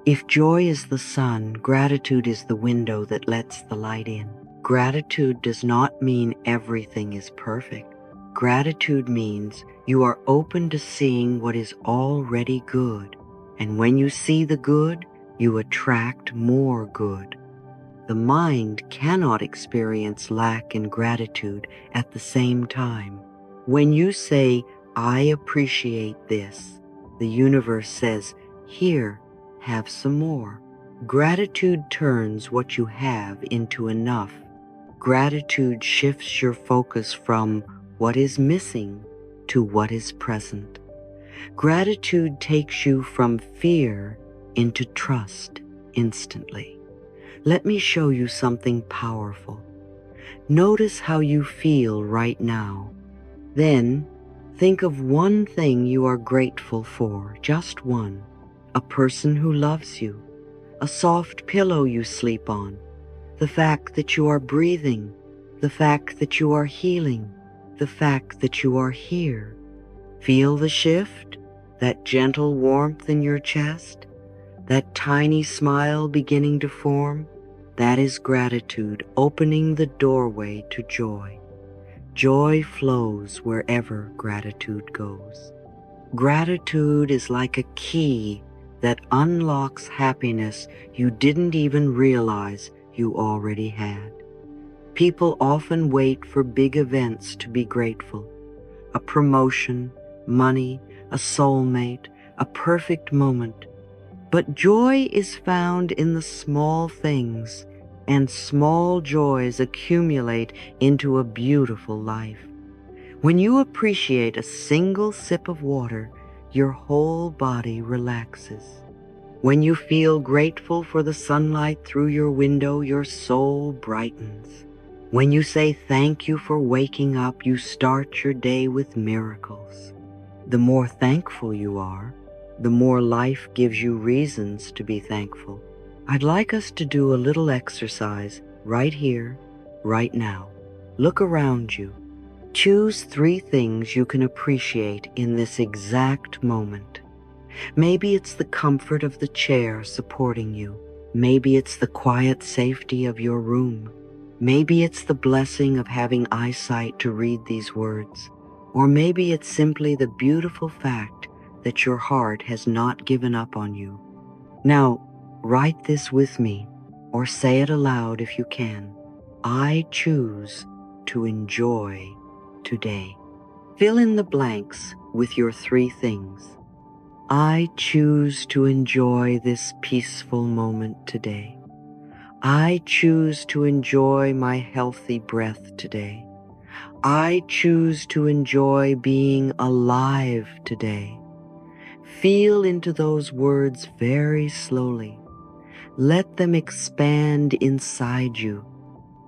If joy is the sun, gratitude is the window that lets the light in. Gratitude does not mean everything is perfect. Gratitude means you are open to seeing what is already good. And when you see the good, you attract more good. The mind cannot experience lack and gratitude at the same time. When you say, "I appreciate this," the universe says, "Here, have some more." Gratitude turns what you have into enough. Gratitude shifts your focus from what is missing to what is present. Gratitude takes you from fear into trust instantly. Let me show you something powerful. Notice how you feel right now. Then, think of one thing you are grateful for, just one. A person who loves you, a soft pillow you sleep on, the fact that you are breathing, the fact that you are healing, the fact that you are here. Feel the shift, that gentle warmth in your chest, that tiny smile beginning to form. That is gratitude opening the doorway to joy. Joy flows wherever gratitude goes. Gratitude is like a key that unlocks happiness you didn't even realize you already had. People often wait for big events to be grateful. A promotion, money, a soulmate, a perfect moment. But joy is found in the small things, and small joys accumulate into a beautiful life. When you appreciate a single sip of water, your whole body relaxes. When you feel grateful for the sunlight through your window, your soul brightens. When you say thank you for waking up, you start your day with miracles. The more thankful you are, the more life gives you reasons to be thankful. I'd like us to do a little exercise right here, right now. Look around you. Choose 3 things you can appreciate in this exact moment. Maybe it's the comfort of the chair supporting you. Maybe it's the quiet safety of your room. Maybe it's the blessing of having eyesight to read these words. Or maybe it's simply the beautiful fact that your heart has not given up on you. Now, write this with me, or say it aloud if you can. I choose to enjoy today. Fill in the blanks with your 3 things. I choose to enjoy this peaceful moment today. I choose to enjoy my healthy breath today. I choose to enjoy being alive today. Feel into those words very slowly. Let them expand inside you.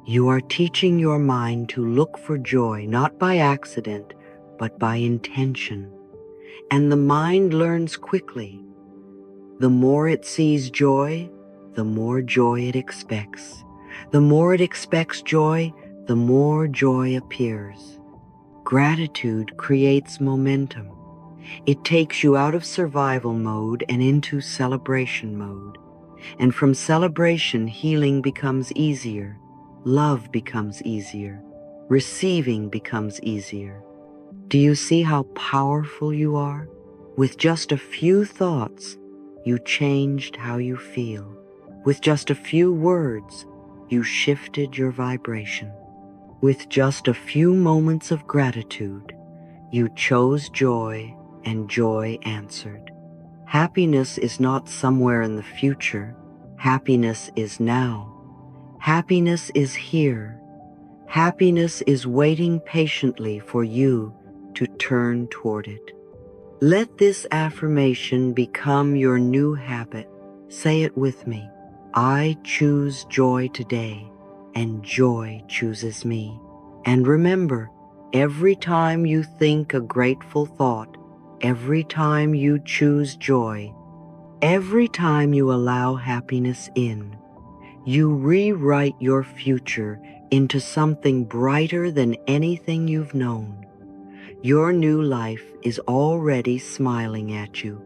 You are teaching your mind to look for joy, not by accident, but by intention. And the mind learns quickly. The more it sees joy, the more joy it expects. The more it expects joy, the more joy appears. Gratitude creates momentum. It takes you out of survival mode and into celebration mode. And from celebration, healing becomes easier. Love becomes easier. Receiving becomes easier. Do you see how powerful you are? With just a few thoughts, you changed how you feel. With just a few words, you shifted your vibration. With just a few moments of gratitude, you chose joy, and joy answered. Happiness is not somewhere in the future. Happiness is now. Happiness is here. Happiness is waiting patiently for you to turn toward it. Let this affirmation become your new habit. Say it with me. I choose joy today, and joy chooses me. And remember, Every time you think a grateful thought, every time you choose joy, every time you allow happiness in, you rewrite your future into something brighter than anything you've known. Your new life is already smiling at you.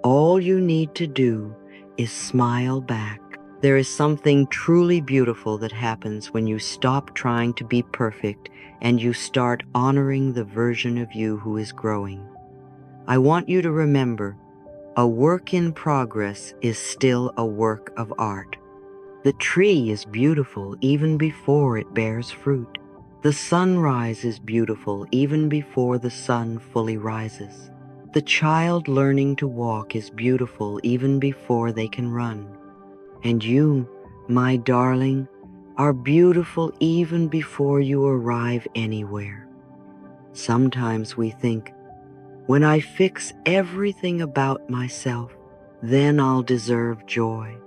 All you need to do is smile back. There is something truly beautiful that happens when you stop trying to be perfect and you start honoring the version of you who is growing. I want you to remember, a work in progress is still a work of art. The tree is beautiful even before it bears fruit. The sunrise is beautiful even before the sun fully rises. The child learning to walk is beautiful even before they can run. And you, my darling, are beautiful even before you arrive anywhere. Sometimes we think, when I fix everything about myself, then I'll deserve joy.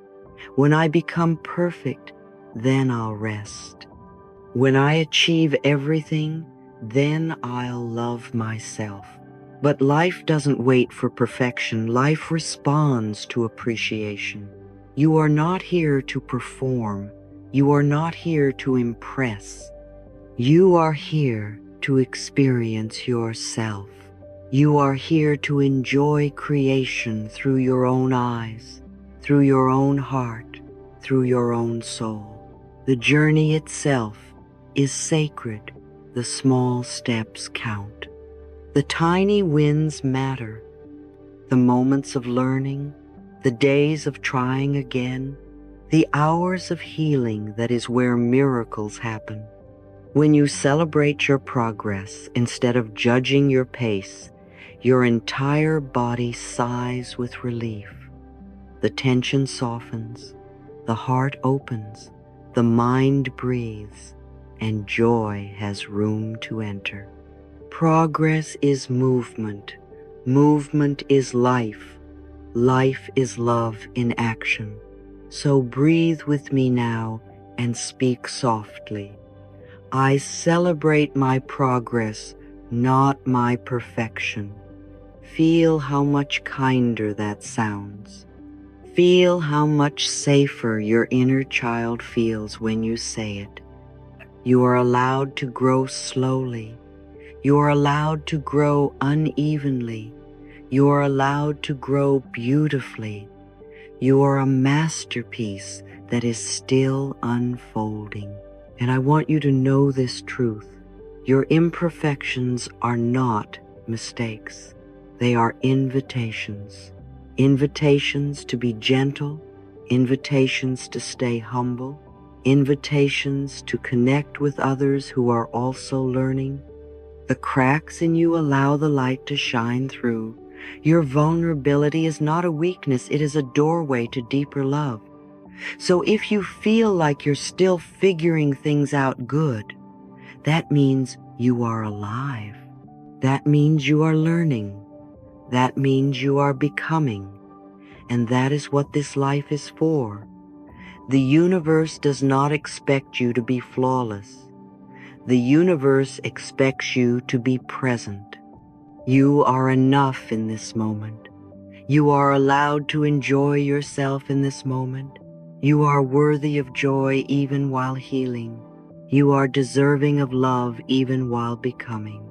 When I become perfect, then I'll rest. When I achieve everything, then I'll love myself. But life doesn't wait for perfection. Life responds to appreciation. You are not here to perform. You are not here to impress. You are here to experience yourself. You are here to enjoy creation through your own eyes, through your own heart, through your own soul. The journey itself is sacred. The small steps count. The tiny wins matter. The moments of learning, the days of trying again, the hours of healing, that is where miracles happen. When you celebrate your progress instead of judging your pace, your entire body sighs with relief. The tension softens, the heart opens, the mind breathes, and joy has room to enter. Progress is movement. Movement is life. Life is love in action. So breathe with me now and speak softly. I celebrate my progress, not my perfection. Feel how much kinder that sounds. Feel how much safer your inner child feels when you say it. You are allowed to grow slowly. You are allowed to grow unevenly. You are allowed to grow beautifully. You are a masterpiece that is still unfolding. And I want you to know this truth. Your imperfections are not mistakes. They are invitations. Invitations to be gentle, invitations to stay humble, invitations to connect with others who are also learning. The cracks in you allow the light to shine through. Your vulnerability is not a weakness, it is a doorway to deeper love. So if you feel like you're still figuring things out good, that means you are alive. That means you are learning. That means you are becoming. And that is what this life is for. The universe does not expect you to be flawless. The universe expects you to be present. You are enough in this moment. You are allowed to enjoy yourself in this moment. You are worthy of joy even while healing. You are deserving of love even while becoming.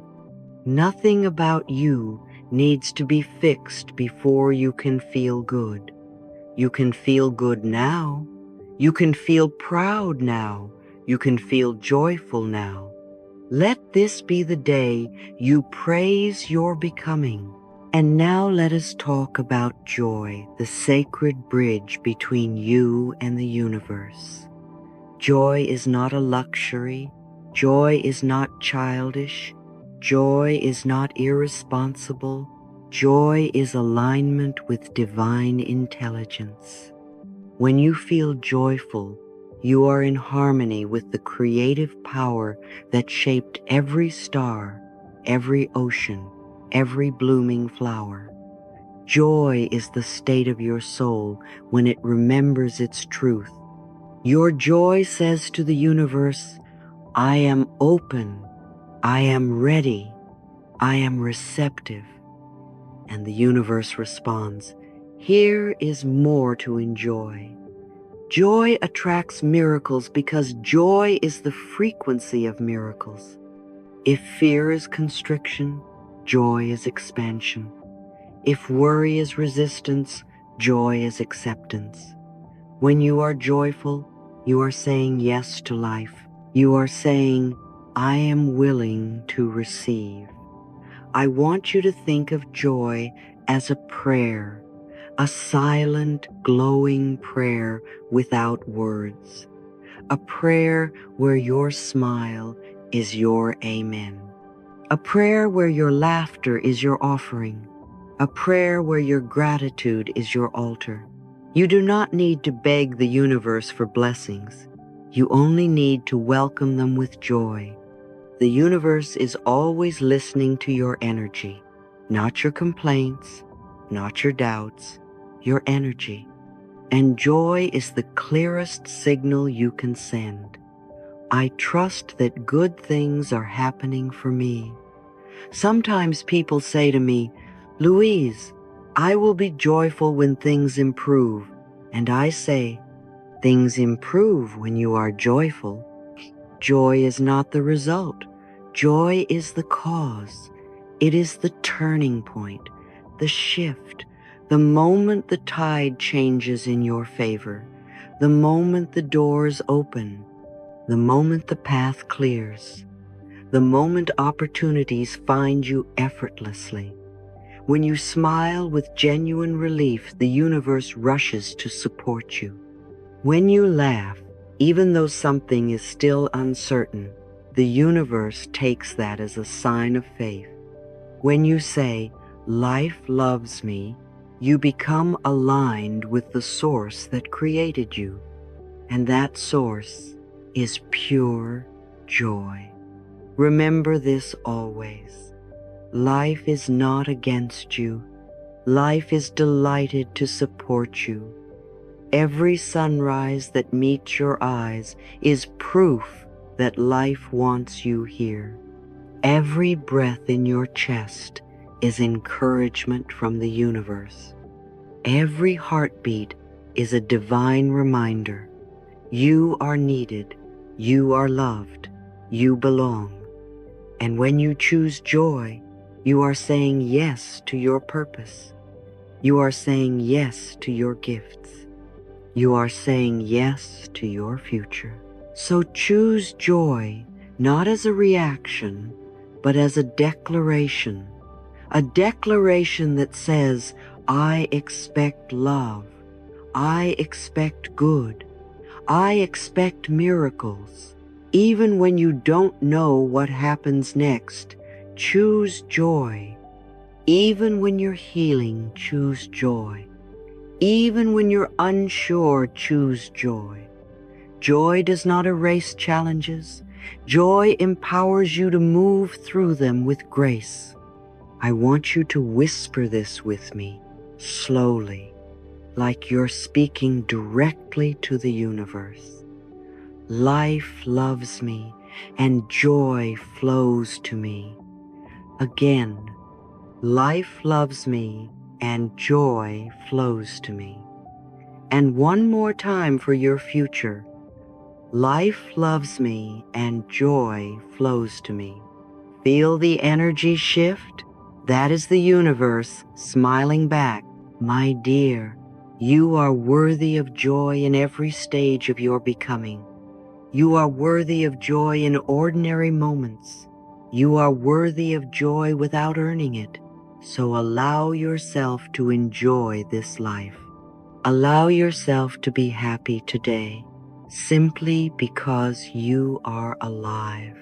Nothing about you needs to be fixed before you can feel good. You can feel good now. You can feel proud now. You can feel joyful now. Let this be the day you praise your becoming. And now let us talk about joy, the sacred bridge between you and the universe. Joy is not a luxury. Joy is not childish. Joy is not irresponsible. Joy is alignment with divine intelligence. When you feel joyful, you are in harmony with the creative power that shaped every star, every ocean, every blooming flower. Joy is the state of your soul when it remembers its truth. Your joy says to the universe, I am open, I am ready. I am receptive. And the universe responds, here is more to enjoy. Joy attracts miracles because joy is the frequency of miracles. If fear is constriction, joy is expansion. If worry is resistance, joy is acceptance. When you are joyful, you are saying yes to life. You are saying, I am willing to receive. I want you to think of joy as a prayer, a silent, glowing prayer without words, a prayer where your smile is your amen, a prayer where your laughter is your offering, a prayer where your gratitude is your altar. You do not need to beg the universe for blessings. You only need to welcome them with joy. The universe is always listening to your energy, not your complaints, not your doubts, your energy. And joy is the clearest signal you can send. I trust that good things are happening for me. Sometimes people say to me, Louise, I will be joyful when things improve. And I say, things improve when you are joyful. Joy is not the result. Joy is the cause. It is the turning point, the shift, the moment the tide changes in your favor, the moment the doors open, the moment the path clears, the moment opportunities find you effortlessly. When you smile with genuine relief, the universe rushes to support you. When you laugh, even though something is still uncertain, the universe takes that as a sign of faith. When you say, life loves me, you become aligned with the source that created you. And that source is pure joy. Remember this always. Life is not against you. Life is delighted to support you. Every sunrise that meets your eyes is proof that life wants you here. Every breath in your chest is encouragement from the universe. Every heartbeat is a divine reminder. You are needed, you are loved, you belong. And when you choose joy, you are saying yes to your purpose. You are saying yes to your gifts. You are saying yes to your future. So choose joy, not as a reaction, but as a declaration that says, I expect love, I expect good, I expect miracles. Even when you don't know what happens next, choose joy. Even when you're healing, choose joy. Even when you're unsure, choose joy. Joy does not erase challenges. Joy empowers you to move through them with grace. I want you to whisper this with me, slowly, like you're speaking directly to the universe. Life loves me, and joy flows to me. Again, life loves me, and joy flows to me. And one more time for your future. Life loves me, and joy flows to me. Feel the energy shift? That is the universe smiling back. My dear, you are worthy of joy in every stage of your becoming. You are worthy of joy in ordinary moments. You are worthy of joy without earning it. So allow yourself to enjoy this life. Allow yourself to be happy today, simply because you are alive.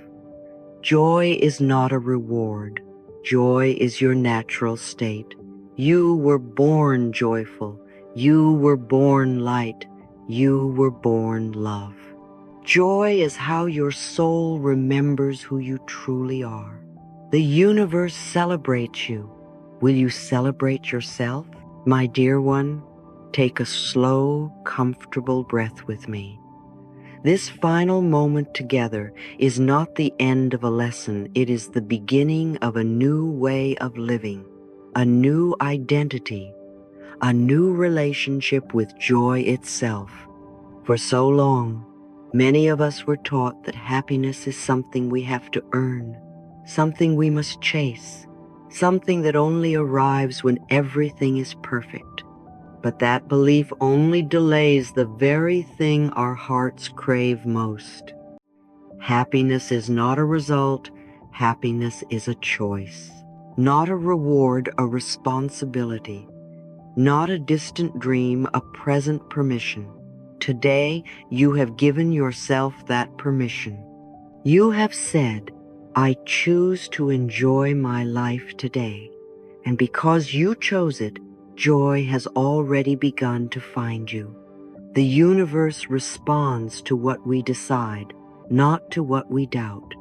Joy is not a reward. Joy is your natural state. You were born joyful. You were born light. You were born love. Joy is how your soul remembers who you truly are. The universe celebrates you. Will you celebrate yourself? My dear one, take a slow, comfortable breath with me. This final moment together is not the end of a lesson, it is the beginning of a new way of living, a new identity, a new relationship with joy itself. For so long, many of us were taught that happiness is something we have to earn, something we must chase, something that only arrives when everything is perfect. But that belief only delays the very thing our hearts crave most. Happiness is not a result, happiness is a choice. Not a reward, a responsibility. Not a distant dream, a present permission. Today, you have given yourself that permission. You have said, I choose to enjoy my life today. And because you chose it, joy has already begun to find you. The universe responds to what we decide, not to what we doubt.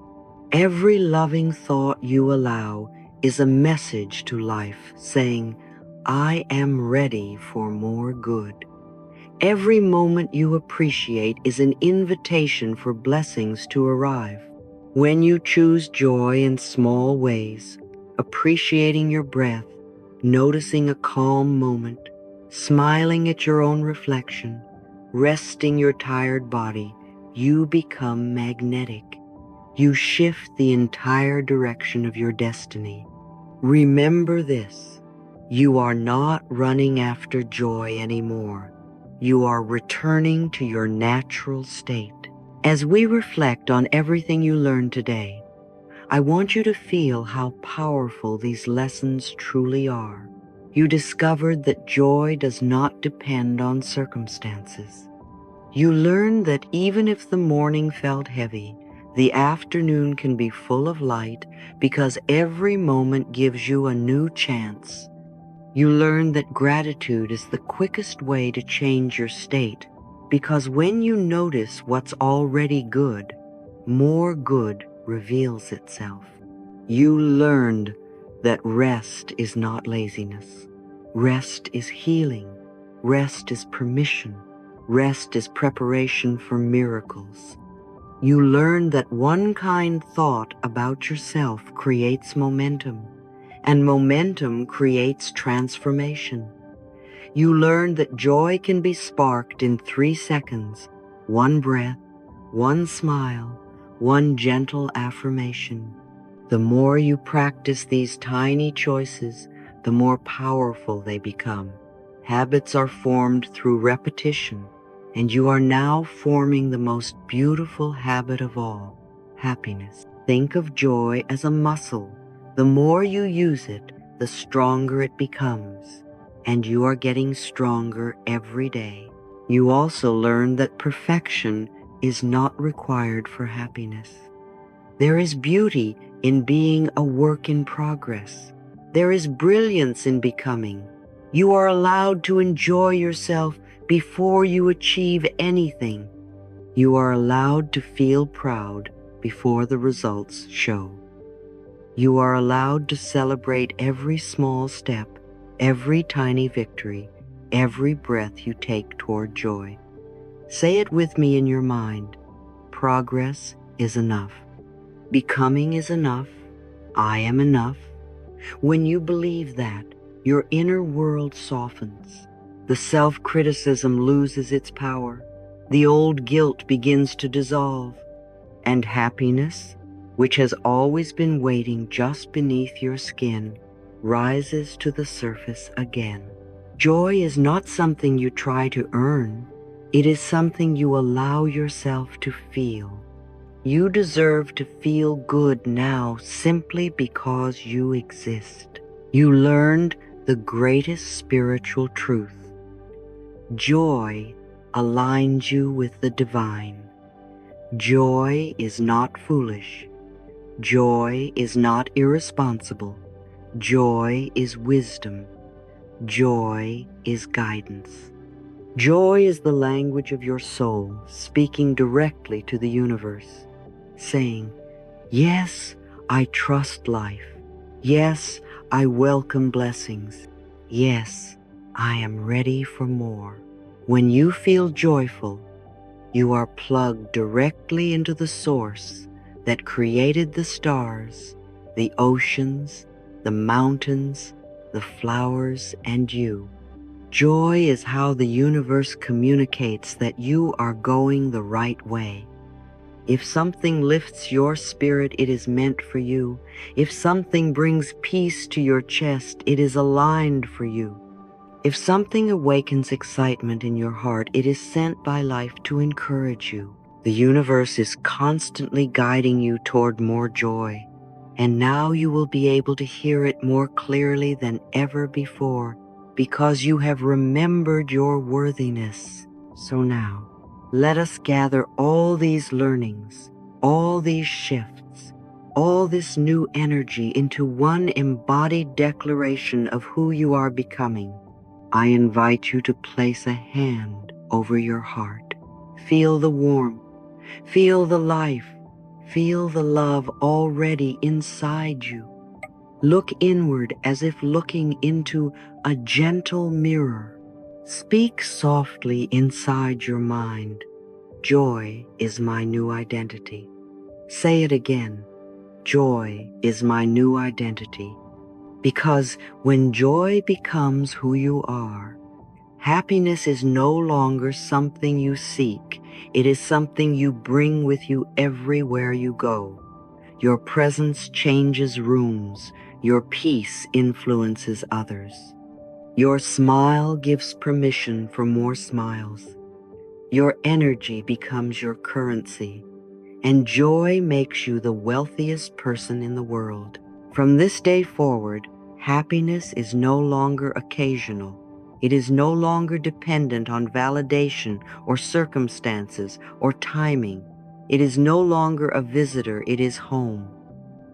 Every loving thought you allow is a message to life saying, I am ready for more good. Every moment you appreciate is an invitation for blessings to arrive. When you choose joy in small ways, appreciating your breath, noticing a calm moment, smiling at your own reflection, resting your tired body, you become magnetic. You shift the entire direction of your destiny. Remember this, you are not running after joy anymore. You are returning to your natural state. As we reflect on everything you learned today, I want you to feel how powerful these lessons truly are. You discovered that joy does not depend on circumstances. You learned that even if the morning felt heavy, the afternoon can be full of light because every moment gives you a new chance. You learned that gratitude is the quickest way to change your state because when you notice what's already good, more good reveals itself. You learned that rest is not laziness. Rest is healing. Rest is permission. Rest is preparation for miracles. You learn that one kind thought about yourself creates momentum, and momentum creates transformation. You learn that joy can be sparked in 3 seconds, one breath, one smile, one gentle affirmation. The more you practice these tiny choices, the more powerful they become. Habits are formed through repetition, and you are now forming the most beautiful habit of all, happiness. Think of joy as a muscle. The more you use it, the stronger it becomes, and you are getting stronger every day. You also learn that perfection is not required for happiness. There is beauty in being a work in progress. There is brilliance in becoming. You are allowed to enjoy yourself before you achieve anything. You are allowed to feel proud before the results show. You are allowed to celebrate every small step, every tiny victory, every breath you take toward joy. Say it with me in your mind. Progress is enough. Becoming is enough. I am enough. When you believe that, your inner world softens. The self-criticism loses its power. The old guilt begins to dissolve. And happiness, which has always been waiting just beneath your skin, rises to the surface again. Joy is not something you try to earn. It is something you allow yourself to feel. You deserve to feel good now simply because you exist. You learned the greatest spiritual truth. Joy aligns you with the divine. Joy is not foolish. Joy is not irresponsible. Joy is wisdom. Joy is guidance. Joy is the language of your soul, speaking directly to the universe, saying, yes, I trust life. Yes, I welcome blessings. Yes, I am ready for more. When you feel joyful, You are plugged directly into the source that created the stars, the oceans, the mountains, the flowers, and you. Joy is how the universe communicates that you are going the right way. If something lifts your spirit, it is meant for you. If something brings peace to your chest, it is aligned for you. If something awakens excitement in your heart, it is sent by life to encourage you. The universe is constantly guiding you toward more joy, and now you will be able to hear it more clearly than ever before because you have remembered your worthiness. So now, let us gather all these learnings, all these shifts, all this new energy into one embodied declaration of who you are becoming. I invite you to place a hand over your heart. Feel the warmth, feel the life, feel the love already inside you. Look inward as if looking into a gentle mirror. Speak softly inside your mind. Joy is my new identity. Say it again. Joy is my new identity. Because when joy becomes who you are, happiness is no longer something you seek. It is something you bring with you everywhere you go. Your presence changes rooms. Your peace influences others. Your smile gives permission for more smiles. Your energy becomes your currency, and joy makes you the wealthiest person in the world. From this day forward, happiness is no longer occasional. It is no longer dependent on validation or circumstances or timing. It is no longer a visitor, it is home.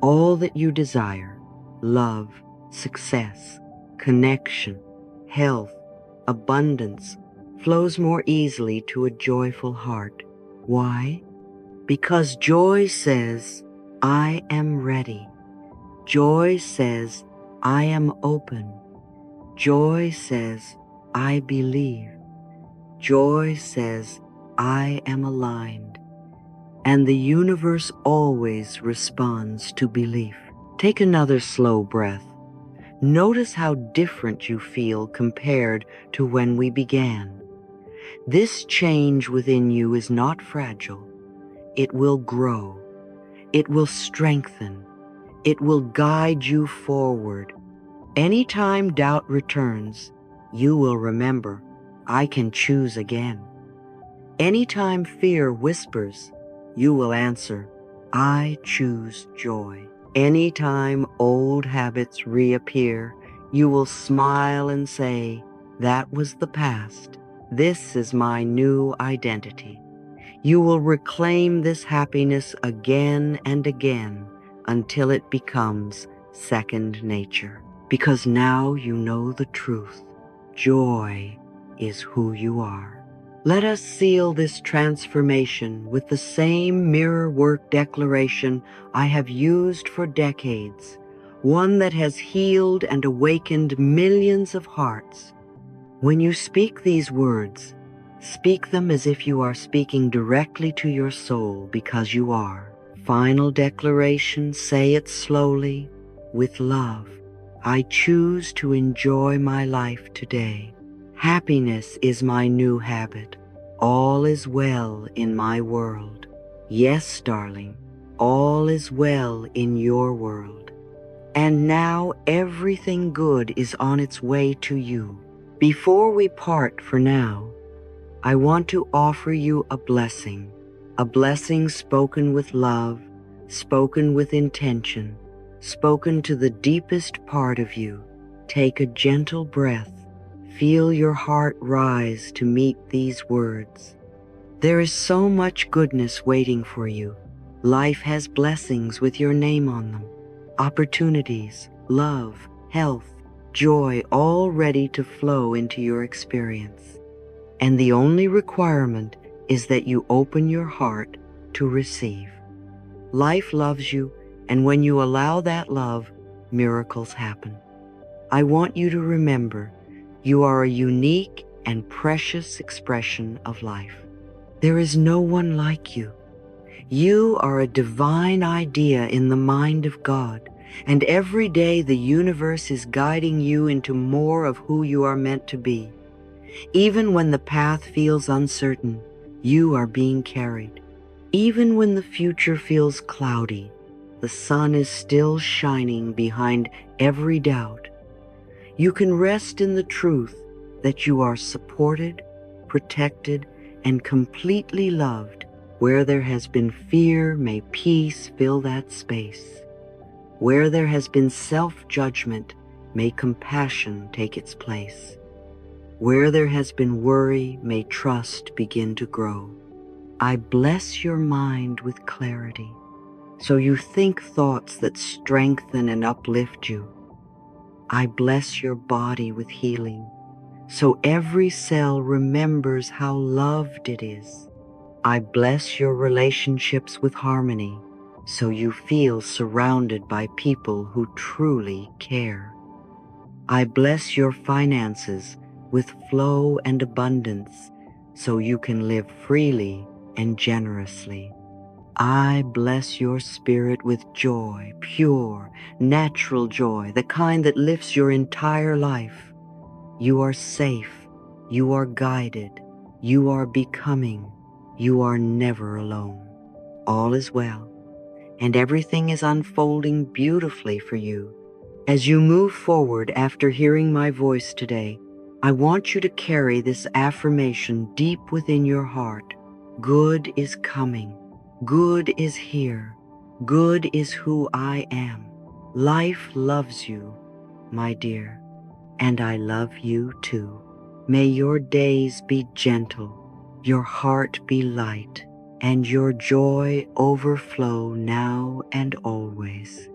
All that you desire, love, success, connection, health, abundance, flows more easily to a joyful heart. Why? Because joy says, I am ready. Joy says, I am open. Joy says, I believe. Joy says, I am aligned. And the universe always responds to belief. Take another slow breath. Notice how different you feel compared to when we began. This change within you is not fragile. It will grow. It will strengthen. It will guide you forward. Anytime doubt returns, you will remember, I can choose again. Anytime fear whispers, you will answer, I choose joy. Anytime old habits reappear, you will smile and say, that was the past. This is my new identity. You will reclaim this happiness again and again until it becomes second nature. Because now you know the truth. Joy is who you are. Let us seal this transformation with the same mirror work declaration I have used for decades, one that has healed and awakened millions of hearts. When you speak these words, speak them as if you are speaking directly to your soul, because you are. Final declaration, say it slowly, with love. I choose to enjoy my life today. Happiness is my new habit. All is well in my world. Yes, darling, all is well in your world. And now everything good is on its way to you. Before we part for now, I want to offer you a blessing spoken with love, spoken with intention, spoken to the deepest part of you. Take a gentle breath. Feel your heart rise to meet these words. There is so much goodness waiting for you. Life has blessings with your name on them. Opportunities, love, health, joy, all ready to flow into your experience. And the only requirement is that you open your heart to receive. Life loves you, and when you allow that love, miracles happen. I want you to remember, you are a unique and precious expression of life. There is no one like you. You are a divine idea in the mind of God, and every day the universe is guiding you into more of who you are meant to be. Even when the path feels uncertain, you are being carried. Even when the future feels cloudy, the sun is still shining behind every doubt. You can rest in the truth that you are supported, protected, and completely loved. Where there has been fear, may peace fill that space. Where there has been self-judgment, may compassion take its place. Where there has been worry, may trust begin to grow. I bless your mind with clarity, so you think thoughts that strengthen and uplift you. I bless your body with healing, so every cell remembers how loved it is. I bless your relationships with harmony, so you feel surrounded by people who truly care. I bless your finances with flow and abundance, so you can live freely and generously. I bless your spirit with joy, pure, natural joy, the kind that lifts your entire life. You are safe, you are guided, you are becoming, you are never alone. All is well, and everything is unfolding beautifully for you. As you move forward after hearing my voice today, I want you to carry this affirmation deep within your heart. Good is coming. Good is here. Good is who I am. Life loves you, my dear, and I love you too. May your days be gentle, your heart be light, and your joy overflow now and always.